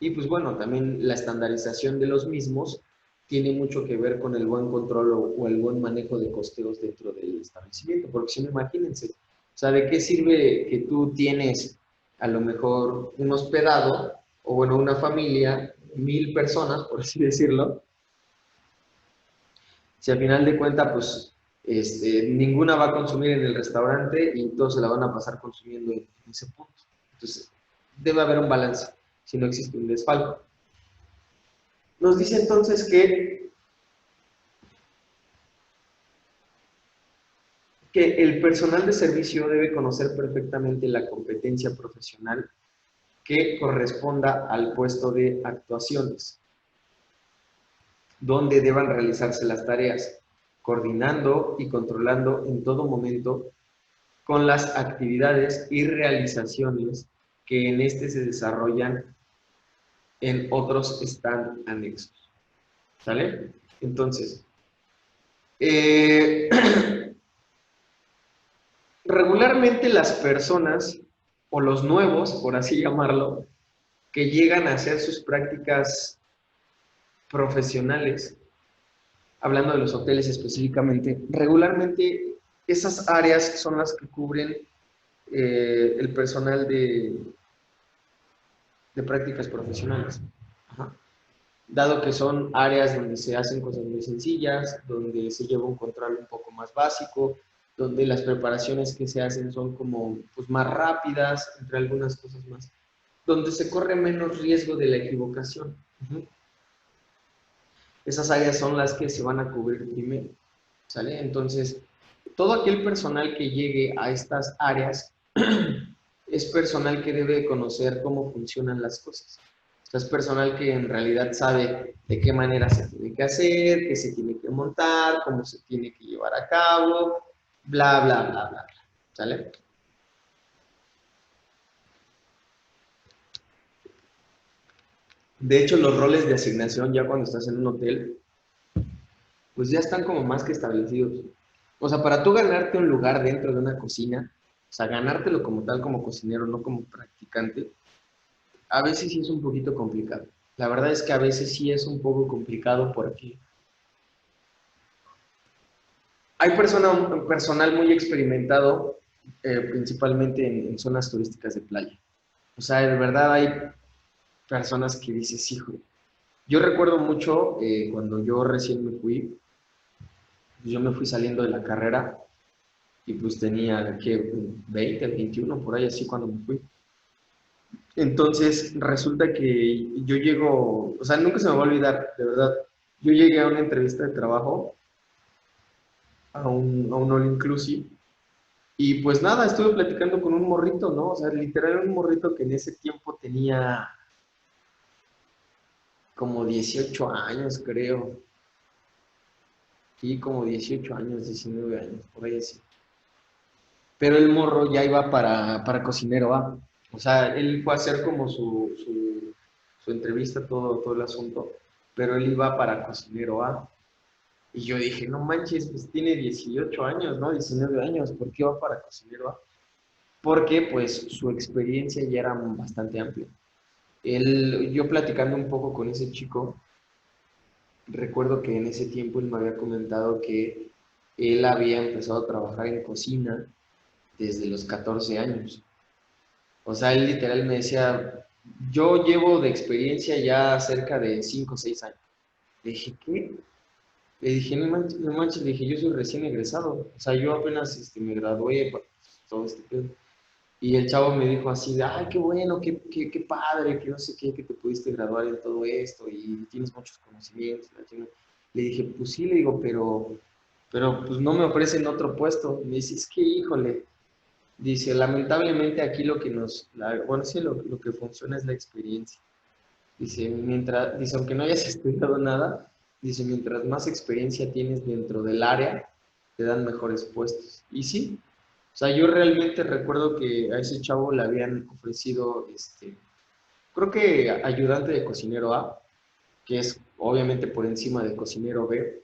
[SPEAKER 2] Y pues bueno, también la estandarización de los mismos tiene mucho que ver con el buen control o el buen manejo de costeos dentro del establecimiento, porque si no, imagínense, o sea, ¿de qué sirve que tú tienes a lo mejor un hospedado o bueno, una familia, 1000 personas, por así decirlo, si al final de cuentas, pues ninguna va a consumir en el restaurante y todos se la van a pasar consumiendo en ese punto? Entonces, debe haber un balance, si no existe un desfalco. Nos dice entonces que el personal de servicio debe conocer perfectamente la competencia profesional que corresponda al puesto de actuaciones, donde deban realizarse las tareas, coordinando y controlando en todo momento con las actividades y realizaciones que en este se desarrollan en otros stand anexos. ¿Sale? Entonces, regularmente las personas o los nuevos, por así llamarlo, que llegan a hacer sus prácticas profesionales, hablando de los hoteles específicamente, regularmente esas áreas son las que cubren el personal de prácticas profesionales. Ajá. Dado que son áreas donde se hacen cosas muy sencillas, donde se lleva un control un poco más básico, donde las preparaciones que se hacen son como pues, más rápidas, entre algunas cosas más, donde se corre menos riesgo de la equivocación. Esas áreas son las que se van a cubrir primero, ¿sale? Entonces, todo aquel personal que llegue a estas áreas es personal que debe conocer cómo funcionan las cosas. O sea, es personal que en realidad sabe de qué manera se tiene que hacer, qué se tiene que montar, cómo se tiene que llevar a cabo, bla, bla, bla, bla, bla. ¿Sale? De hecho, los roles de asignación ya cuando estás en un hotel, pues ya están como más que establecidos. O sea, para tú ganarte un lugar dentro de una cocina, o sea, ganártelo como tal, como cocinero, no como practicante, a veces sí es un poquito complicado. La verdad es que a veces sí es un poco complicado porque hay personal muy experimentado, principalmente en zonas turísticas de playa. O sea, de verdad hay personas que dices, hijo, yo recuerdo mucho cuando yo recién me fui, pues yo me fui saliendo de la carrera y pues tenía que 20, 21, por ahí así cuando me fui. Entonces resulta que yo llego, o sea, nunca se me va a olvidar, de verdad. Yo llegué a una entrevista de trabajo, a un all inclusive, y pues nada, estuve platicando con un morrito, ¿no? O sea, literal un morrito que en ese tiempo tenía como 18 años, creo. Sí, como 18 años, 19 años, por ahí así. Pero el morro ya iba para cocinero A. O sea, él fue a hacer como su entrevista, todo el asunto, pero él iba para cocinero A. Y yo dije, no manches, pues tiene 18 años, ¿no? 19 años, ¿por qué va para cocinero A? Porque pues su experiencia ya era bastante amplia. Yo platicando un poco con ese chico, recuerdo que en ese tiempo él me había comentado que él había empezado a trabajar en cocina desde los 14 años. O sea, él literal me decía, yo llevo de experiencia ya cerca de 5 o 6 años. Le dije, ¿qué? Le dije, no manches, no manches, le dije, yo soy recién egresado. O sea, yo apenas me gradué, pues, todo este pedo. Y el chavo me dijo así de, ay, qué bueno, qué padre, que no sé qué, que te pudiste graduar en todo esto y tienes muchos conocimientos. Le dije, pues sí, le digo, pero pues no me ofrecen otro puesto. Me dice, es que, híjole, dice, lamentablemente aquí lo que bueno, sí, lo que funciona es la experiencia. Dice, aunque no hayas estudiado nada, dice, mientras más experiencia tienes dentro del área, te dan mejores puestos. Y sí, o sea, yo realmente recuerdo que a ese chavo le habían ofrecido, creo que ayudante de cocinero A, que es obviamente por encima de cocinero B,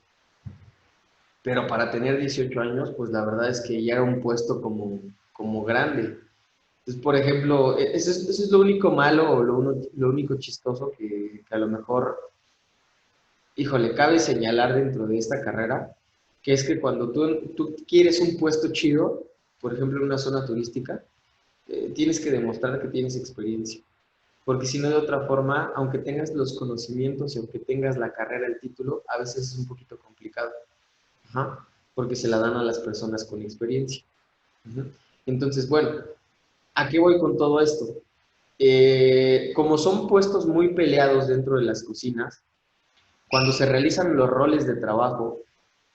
[SPEAKER 2] pero para tener 18 años, pues la verdad es que ya era un puesto como grande. Entonces, por ejemplo, eso es lo único malo o lo único chistoso que a lo mejor, híjole, cabe señalar dentro de esta carrera, que es que cuando tú quieres un puesto chido, por ejemplo, en una zona turística, tienes que demostrar que tienes experiencia. Porque si no, de otra forma, aunque tengas los conocimientos y aunque tengas la carrera, el título, a veces es un poquito complicado. Ajá, porque se la dan a las personas con experiencia. Ujú. Entonces, bueno, ¿a qué voy con todo esto? Como son puestos muy peleados dentro de las cocinas, cuando se realizan los roles de trabajo,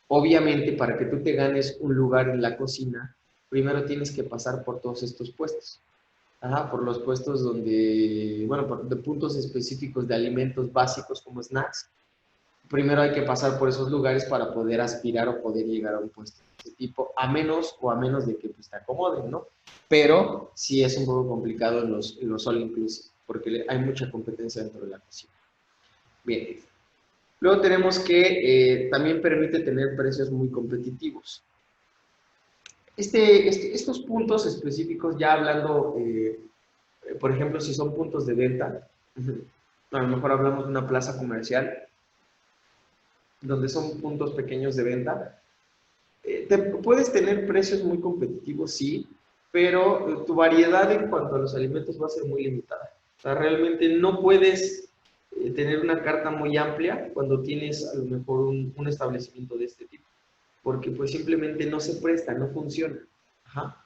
[SPEAKER 2] obviamente para que tú te ganes un lugar en la cocina, primero tienes que pasar por todos estos puestos. Ajá, por los puestos donde, bueno, de puntos específicos de alimentos básicos como snacks. Primero hay que pasar por esos lugares para poder aspirar o poder llegar a un puesto de ese tipo, a menos de que pues, te acomoden, ¿no? Pero sí es un poco complicado en los all inclusive, porque hay mucha competencia dentro de la cocina. Bien. Luego tenemos que también permite tener precios muy competitivos. Estos puntos específicos, ya hablando, por ejemplo, si son puntos de venta, a lo mejor hablamos de una plaza comercial, donde son puntos pequeños de venta, puedes tener precios muy competitivos, sí, pero tu variedad en cuanto a los alimentos va a ser muy limitada. O sea, realmente no puedes tener una carta muy amplia cuando tienes a lo mejor un establecimiento de este tipo, porque pues simplemente no se presta, no funciona. Ajá.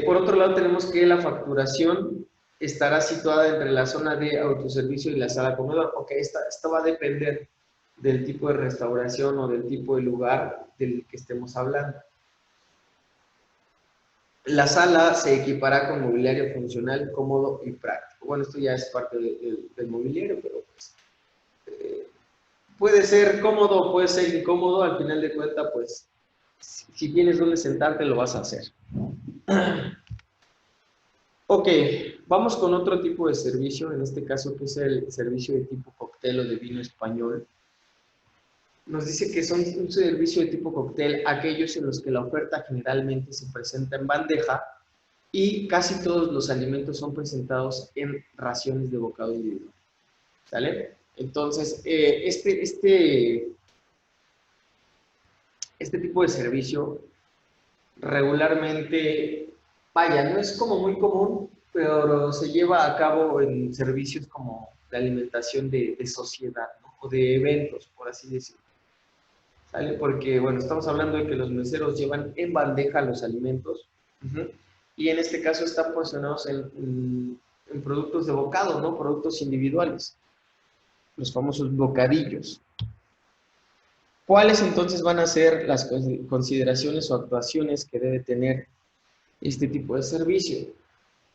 [SPEAKER 2] Por otro lado, tenemos que la facturación estará situada entre la zona de autoservicio y la sala comedor. Ok, esto va a depender del tipo de restauración o del tipo de lugar del que estemos hablando. La sala se equipará con mobiliario funcional, cómodo y práctico. Bueno, esto ya es parte del mobiliario, pero pues, puede ser cómodo o puede ser incómodo. Al final de cuentas, pues, si tienes donde sentarte, lo vas a hacer. Ok, vamos con otro tipo de servicio, en este caso que es el servicio de tipo cóctel o de vino español. Nos dice que son un servicio de tipo cóctel aquellos en los que la oferta generalmente se presenta en bandeja y casi todos los alimentos son presentados en raciones de bocado individual. ¿Sale? Entonces, este tipo de servicio regularmente, vaya, no es como muy común, pero se lleva a cabo en servicios como de alimentación de sociedad, ¿no? O de eventos, por así decirlo. ¿Sale? Porque, bueno, estamos hablando de que los meseros llevan en bandeja los alimentos, y en este caso están posicionados en productos de bocado, ¿no? Productos individuales, los famosos bocadillos. ¿Cuáles entonces van a ser las consideraciones o actuaciones que debe tener este tipo de servicio?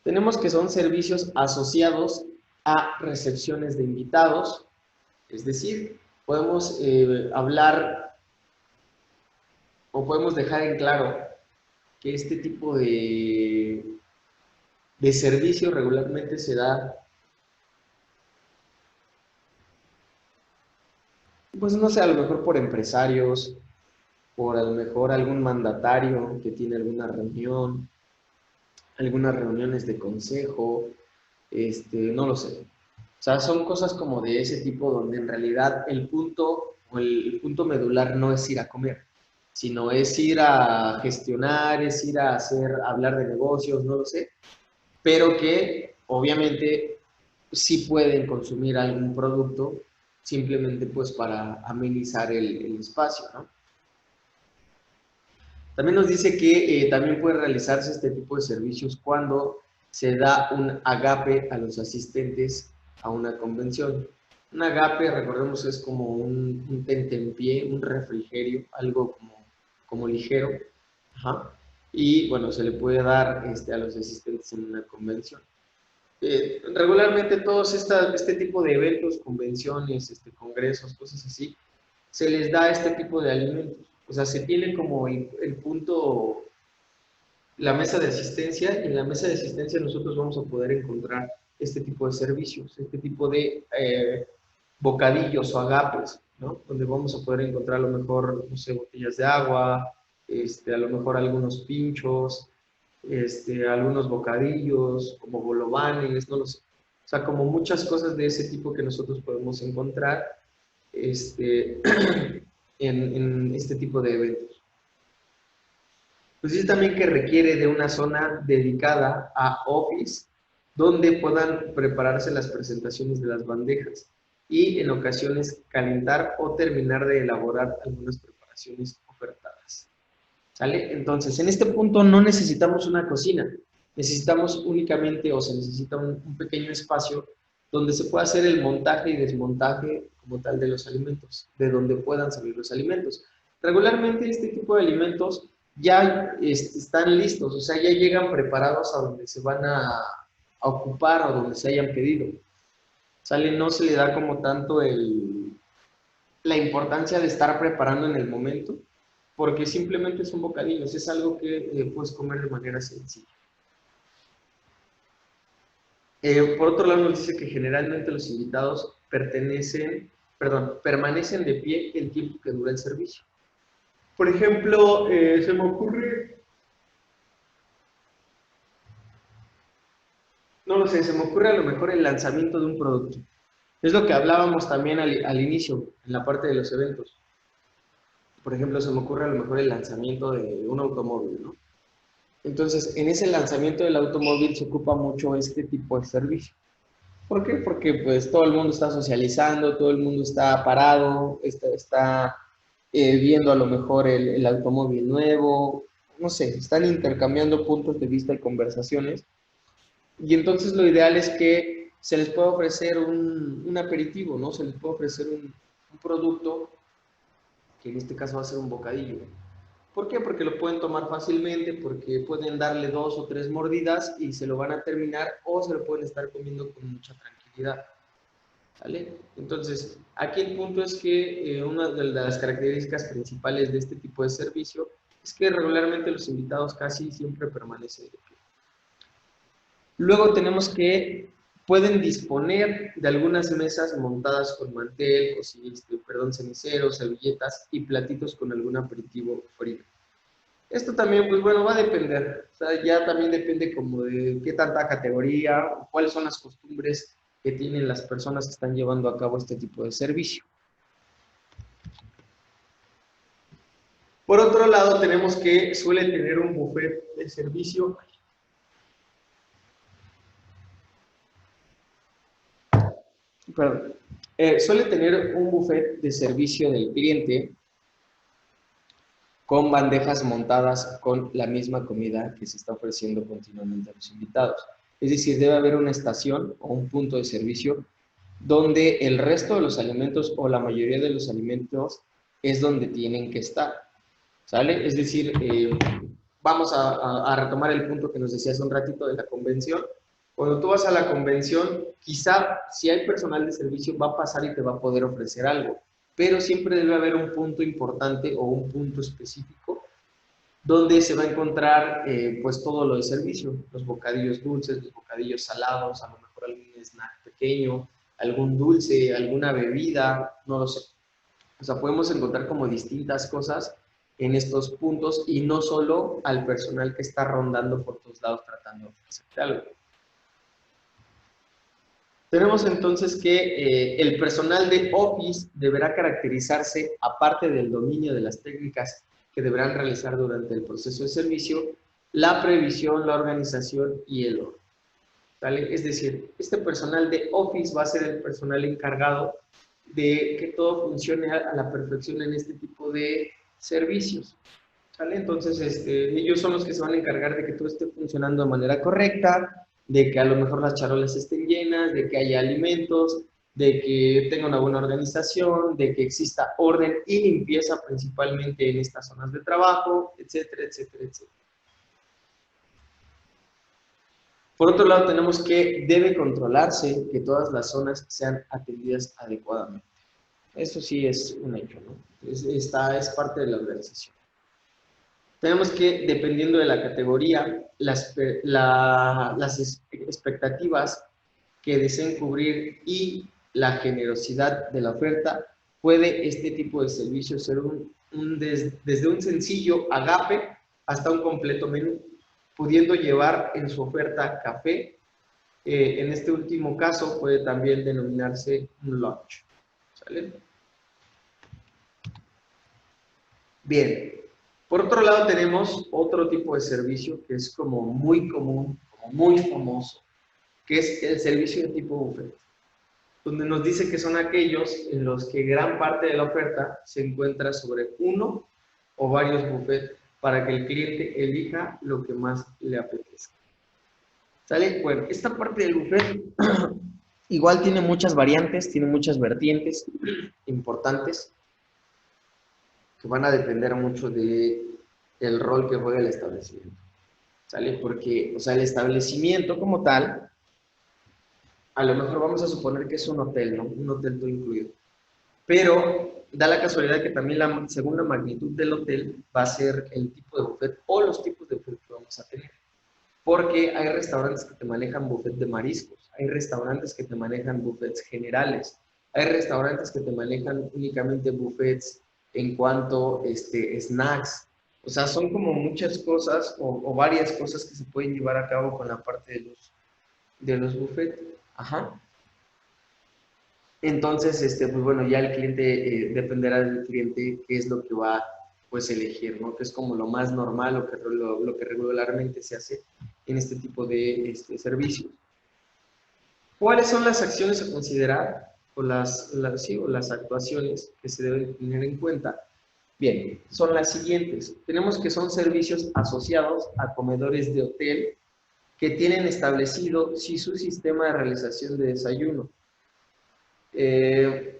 [SPEAKER 2] Tenemos que son servicios asociados a recepciones de invitados, es decir, podemos hablar o podemos dejar en claro que este tipo de servicio regularmente se da, pues no sé, a lo mejor por empresarios, por a lo mejor algún mandatario que tiene algunas reuniones de consejo, no lo sé. O sea, son cosas como de ese tipo donde en realidad el punto o el punto medular no es ir a comer, sino es ir a gestionar, es ir a hablar de negocios, no lo sé, pero que obviamente sí pueden consumir algún producto simplemente pues para amenizar el espacio, ¿no? También nos dice que también puede realizarse este tipo de servicios cuando se da un agape a los asistentes a una convención. Un agape, recordemos, es como un tentempié, un refrigerio, algo como ligero. Ajá. Y bueno, se le puede dar a los asistentes en una convención. Regularmente todos este tipo de eventos, convenciones, congresos, cosas así, se les da este tipo de alimentos. O sea, se tiene como el punto, la mesa de asistencia, y en la mesa de asistencia nosotros vamos a poder encontrar este tipo de servicios, este tipo de bocadillos o agapes. ¿no? Donde vamos a poder encontrar a lo mejor, no sé, botellas de agua, a lo mejor algunos pinchos, algunos bocadillos, como bolovanes, no lo sé. O sea, como muchas cosas de ese tipo que nosotros podemos encontrar en este tipo de eventos. Pues dice también que requiere de una zona dedicada a Office, donde puedan prepararse las presentaciones de las bandejas y en ocasiones calentar o terminar de elaborar algunas preparaciones ofertadas. ¿Sale? Entonces, en este punto no necesitamos una cocina, necesitamos únicamente o se necesita un pequeño espacio donde se pueda hacer el montaje y desmontaje como tal de los alimentos, de donde puedan salir los alimentos. Regularmente este tipo de alimentos ya están listos, o sea, ya llegan preparados a donde se van a ocupar o donde se hayan pedido. ¿Sale? No se le da como tanto la importancia de estar preparando en el momento, porque simplemente son bocadillos, es algo que puedes comer de manera sencilla. Por otro lado, nos dice que generalmente los invitados permanecen de pie el tiempo que dura el servicio. Por ejemplo, se me ocurre, no lo sé, se me ocurre a lo mejor el lanzamiento de un producto. Es lo que hablábamos también al inicio, en la parte de los eventos. Por ejemplo, se me ocurre a lo mejor el lanzamiento de un automóvil, ¿no? Entonces, en ese lanzamiento del automóvil se ocupa mucho este tipo de servicio. ¿Por qué? Porque pues todo el mundo está socializando, todo el mundo está parado, está viendo a lo mejor el automóvil nuevo, no sé, están intercambiando puntos de vista y conversaciones. Y entonces lo ideal es que se les pueda ofrecer un aperitivo, ¿no? Se les puede ofrecer un producto, que en este caso va a ser un bocadillo. ¿Por qué? Porque lo pueden tomar fácilmente, porque pueden darle 2 o 3 mordidas y se lo van a terminar o se lo pueden estar comiendo con mucha tranquilidad. ¿Vale? Entonces, aquí el punto es que una de las características principales de este tipo de servicio es que regularmente los invitados casi siempre permanecen de pie. Luego tenemos que pueden disponer de algunas mesas montadas con mantel, ceniceros, servilletas y platitos con algún aperitivo frío. Esto también, pues bueno, va a depender, o sea, ya también depende como de qué tanta categoría, cuáles son las costumbres que tienen las personas que están llevando a cabo este tipo de servicio. Por otro lado, tenemos que suele tener un buffet de servicio. Perdón, suele tener un buffet de servicio del cliente con bandejas montadas con la misma comida que se está ofreciendo continuamente a los invitados. Es decir, debe haber una estación o un punto de servicio donde el resto de los alimentos o la mayoría de los alimentos es donde tienen que estar, ¿sale? Es decir, vamos a retomar el punto que nos decía hace un ratito de la convención. Cuando tú vas a la convención, quizá si hay personal de servicio va a pasar y te va a poder ofrecer algo, pero siempre debe haber un punto importante o un punto específico donde se va a encontrar pues todo lo de servicio, los bocadillos dulces, los bocadillos salados, a lo mejor algún snack pequeño, algún dulce, alguna bebida, no lo sé. O sea, podemos encontrar como distintas cosas en estos puntos y no solo al personal que está rondando por todos lados tratando de ofrecer algo. Tenemos entonces que el personal de Office deberá caracterizarse, aparte del dominio de las técnicas que deberán realizar durante el proceso de servicio, la previsión, la organización y el orden. ¿Vale? Es decir, este personal de Office va a ser el personal encargado de que todo funcione a la perfección en este tipo de servicios. ¿Vale? Entonces, ellos son los que se van a encargar de que todo esté funcionando de manera correcta, de que a lo mejor las charolas estén llenas, de que haya alimentos, de que tenga una buena organización, de que exista orden y limpieza principalmente en estas zonas de trabajo, etcétera, etcétera, etcétera. Por otro lado, tenemos que debe controlarse que todas las zonas sean atendidas adecuadamente. Eso sí es un hecho, ¿no? Es parte de la organización. Tenemos que, dependiendo de la categoría, las expectativas que deseen cubrir y la generosidad de la oferta puede este tipo de servicio ser desde un sencillo agape hasta un completo menú, pudiendo llevar en su oferta café. En este último caso puede también denominarse un lunch. ¿Sale? Bien, por otro lado tenemos otro tipo de servicio que es como muy común, como muy famoso, que es el servicio de tipo buffet, donde nos dice que son aquellos en los que gran parte de la oferta se encuentra sobre uno o varios buffets para que el cliente elija lo que más le apetezca. ¿Sale? Bueno, esta parte del buffet igual tiene muchas variantes, tiene muchas vertientes importantes que van a depender mucho del rol que juega el establecimiento. ¿Sale? Porque, o sea, el establecimiento como tal, a lo mejor vamos a suponer que es un hotel, ¿no? Un hotel todo incluido. Pero da la casualidad que también según la magnitud del hotel va a ser el tipo de buffet o los tipos de buffet que vamos a tener. Porque hay restaurantes que te manejan buffet de mariscos, hay restaurantes que te manejan buffets generales, hay restaurantes que te manejan únicamente buffets en cuanto snacks. O sea, son como muchas cosas o varias cosas que se pueden llevar a cabo con la parte de los buffets. Ajá. Entonces, pues bueno, ya el cliente, dependerá del cliente qué es lo que va pues elegir, ¿no? Que es como lo más normal, lo que regularmente se hace en este tipo de servicios. ¿Cuáles son las acciones a considerar o las actuaciones que se deben tener en cuenta? Bien, son las siguientes. Tenemos que son servicios asociados a comedores de hotel que tienen establecido su sistema de realización de desayuno,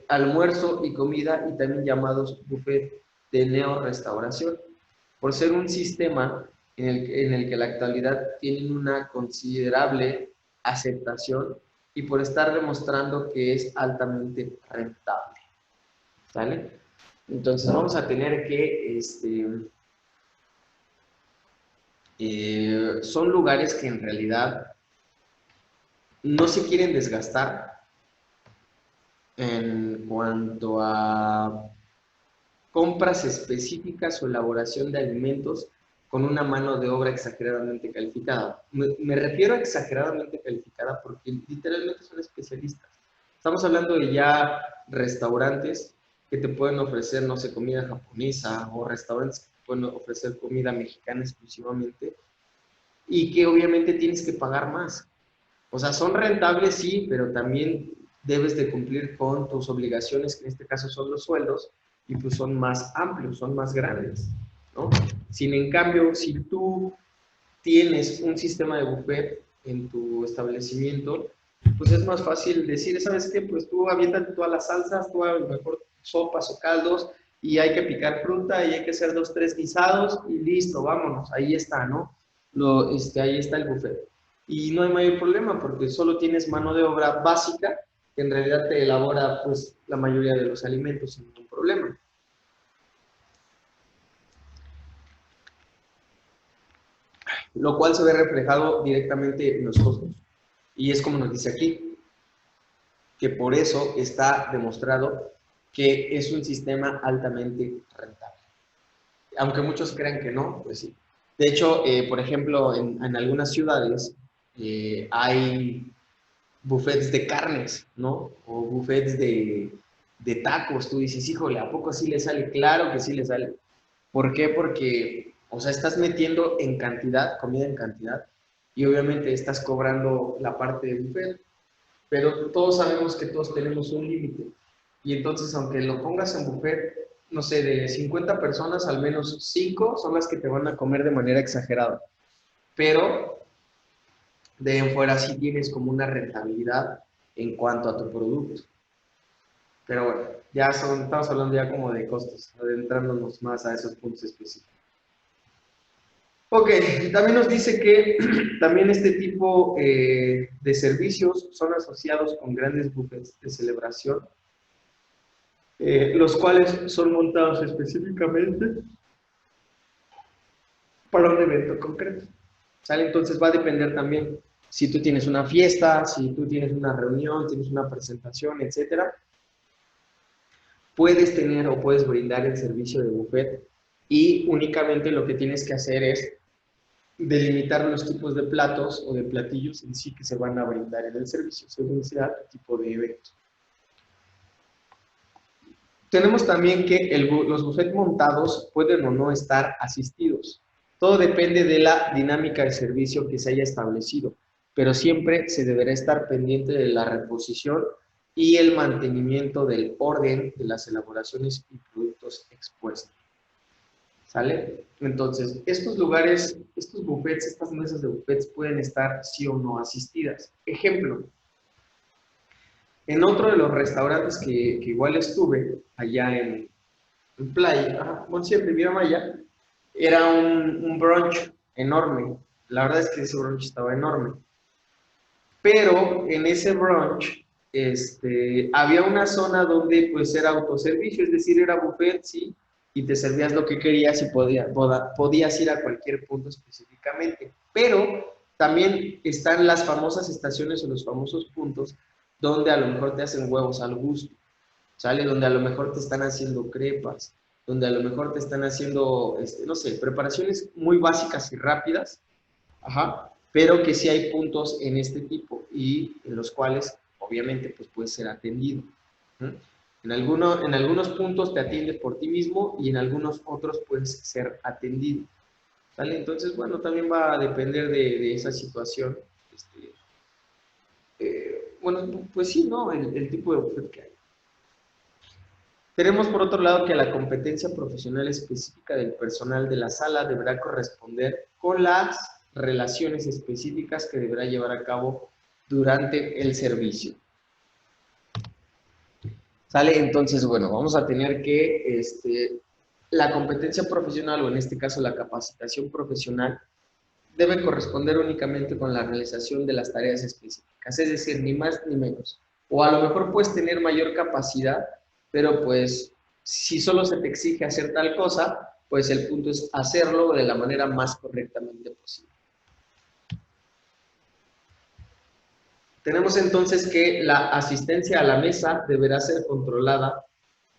[SPEAKER 2] almuerzo y comida, y también llamados buffet de neo-restauración, por ser un sistema en el que en la actualidad tienen una considerable aceptación y por estar demostrando que es altamente rentable. ¿Sale? Entonces vamos a tener que son lugares que en realidad no se quieren desgastar en cuanto a compras específicas o elaboración de alimentos con una mano de obra exageradamente calificada. Me refiero a exageradamente calificada porque literalmente son especialistas. Estamos hablando de ya restaurantes que te pueden ofrecer, no sé, comida japonesa, o restaurantes que te pueden ofrecer comida mexicana exclusivamente, y que obviamente tienes que pagar más. O sea, son rentables, sí, pero también debes de cumplir con tus obligaciones, que en este caso son los sueldos, y pues son más amplios, son más grandes, ¿no? Sin en cambio, si tú tienes un sistema de buffet en tu establecimiento, pues es más fácil decir, ¿sabes qué? Pues tú aviéntate todas las salsas, tú a lo mejor sopas o caldos, y hay que picar fruta, y hay que hacer 2, 3 guisados, y listo, vámonos, ahí está, ¿no? Ahí está el buffet. Y no hay mayor problema, porque solo tienes mano de obra básica, que en realidad te elabora, pues, la mayoría de los alimentos sin ningún problema. Lo cual se ve reflejado directamente en los costos. Y es como nos dice aquí, que por eso está demostrado que es un sistema altamente rentable. Aunque muchos crean que no, pues sí. De hecho, por ejemplo, en algunas ciudades hay buffets de carnes, ¿no? O buffets de tacos. Tú dices, híjole, ¿a poco sí le sale? Claro que sí le sale. ¿Por qué? Porque, o sea, estás metiendo en cantidad, comida en cantidad, y obviamente estás cobrando la parte de buffet, pero todos sabemos que todos tenemos un límite. Y entonces, aunque lo pongas en buffet, no sé, de 50 personas, al menos 5 son las que te van a comer de manera exagerada. Pero de en fuera sí tienes como una rentabilidad en cuanto a tu producto. Pero bueno, estamos hablando ya como de costos, adentrándonos más a esos puntos específicos. Ok, también nos dice que también este tipo de servicios son asociados con grandes buffets de celebración, los cuales son montados específicamente para un evento concreto. ¿Sale? Entonces va a depender también si tú tienes una fiesta, si tú tienes una reunión, tienes una presentación, etcétera. puedes tener o puedes brindar el servicio de buffet y únicamente lo que tienes que hacer es delimitar los tipos de platos o de platillos en sí que se van a brindar en el servicio, según sea el tipo de evento. Tenemos también que los buffets montados pueden o no estar asistidos. Todo depende de la dinámica de servicio que se haya establecido, pero siempre se deberá estar pendiente de la reposición y el mantenimiento del orden de las elaboraciones y productos expuestos. ¿Sale? Entonces, estos lugares, estos buffets, estas mesas de buffets pueden estar sí o no asistidas. Ejemplo, en otro de los restaurantes que igual estuve, allá en Playa, bueno, sí, en Riviera Maya, era un brunch enorme. La verdad es que ese brunch estaba enorme. Pero en ese brunch, había una zona donde pues era autoservicio, es decir, era buffet, sí, y te servías lo que querías y podías ir a cualquier punto específicamente. Pero también están las famosas estaciones o los famosos puntos donde a lo mejor te hacen huevos al gusto, ¿sale? Donde a lo mejor te están haciendo crepas, donde a lo mejor te están haciendo, no sé, preparaciones muy básicas y rápidas, ajá, pero que sí hay puntos en este tipo y en los cuales obviamente pues puede ser atendido. ¿Sí? En algunos puntos te atiendes por ti mismo y en algunos otros puedes ser atendido. ¿Sale? Entonces, bueno, también va a depender de esa situación. Bueno, pues sí, ¿no? El tipo de oferta que hay. Tenemos por otro lado que la competencia profesional específica del personal de la sala deberá corresponder con las relaciones específicas que deberá llevar a cabo durante el servicio. ¿Sale? Entonces, bueno, vamos a tener que la competencia profesional, o en este caso la capacitación profesional, debe corresponder únicamente con la realización de las tareas específicas, es decir, ni más ni menos. O a lo mejor puedes tener mayor capacidad, pero pues si solo se te exige hacer tal cosa, pues el punto es hacerlo de la manera más correctamente posible. Tenemos entonces que la asistencia a la mesa deberá ser controlada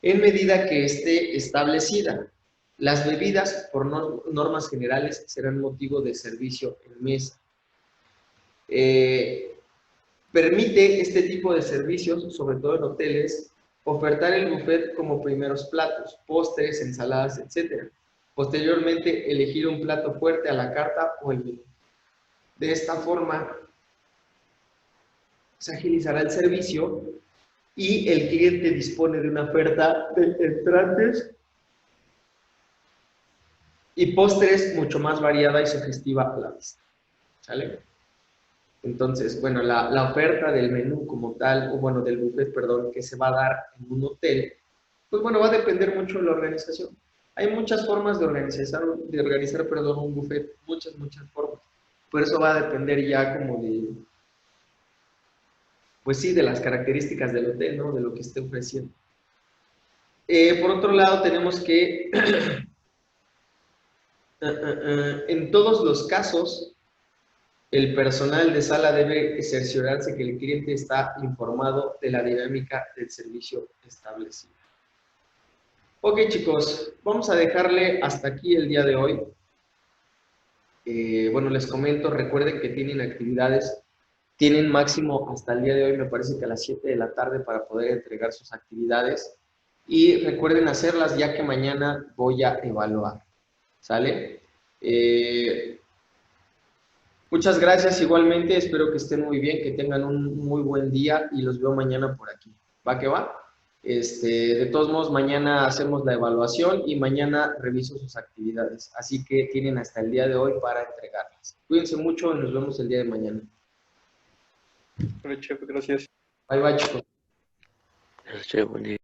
[SPEAKER 2] en medida que esté establecida. Las bebidas, por normas generales, serán motivo de servicio en mesa. Permite este tipo de servicios, sobre todo en hoteles, ofertar el buffet como primeros platos, postres, ensaladas, etc. Posteriormente, elegir un plato fuerte a la carta o el menú. De esta forma, se agilizará el servicio y el cliente dispone de una oferta de entrantes y postres mucho más variada y sugestiva a la vista. ¿Sale? Entonces, bueno, la oferta del menú como tal, o bueno, del buffet, perdón, que se va a dar en un hotel, pues bueno, va a depender mucho de la organización. Hay muchas formas de organizar, perdón, un buffet, muchas formas. Por eso va a depender ya como de, pues sí, de las características del hotel, ¿no? De lo que esté ofreciendo. Por otro lado, tenemos que, en todos los casos, el personal de sala debe cerciorarse que el cliente está informado de la dinámica del servicio establecido. Ok, chicos, vamos a dejarle hasta aquí el día de hoy. Bueno, les comento, recuerden que tienen actividades, tienen máximo hasta el día de hoy, me parece que a las 7 de la tarde para poder entregar sus actividades. Y recuerden hacerlas ya que mañana voy a evaluar. ¿Sale? Muchas gracias igualmente, espero que estén muy bien, que tengan un muy buen día y los veo mañana por aquí. ¿Va que va? De todos modos, mañana hacemos la evaluación y mañana reviso sus actividades. Así que tienen hasta el día de hoy para entregarlas. Cuídense mucho y nos vemos el día de mañana.
[SPEAKER 1] Hola, chef, gracias.
[SPEAKER 2] Bye, bye, chicos.
[SPEAKER 3] Gracias, chef, buen día.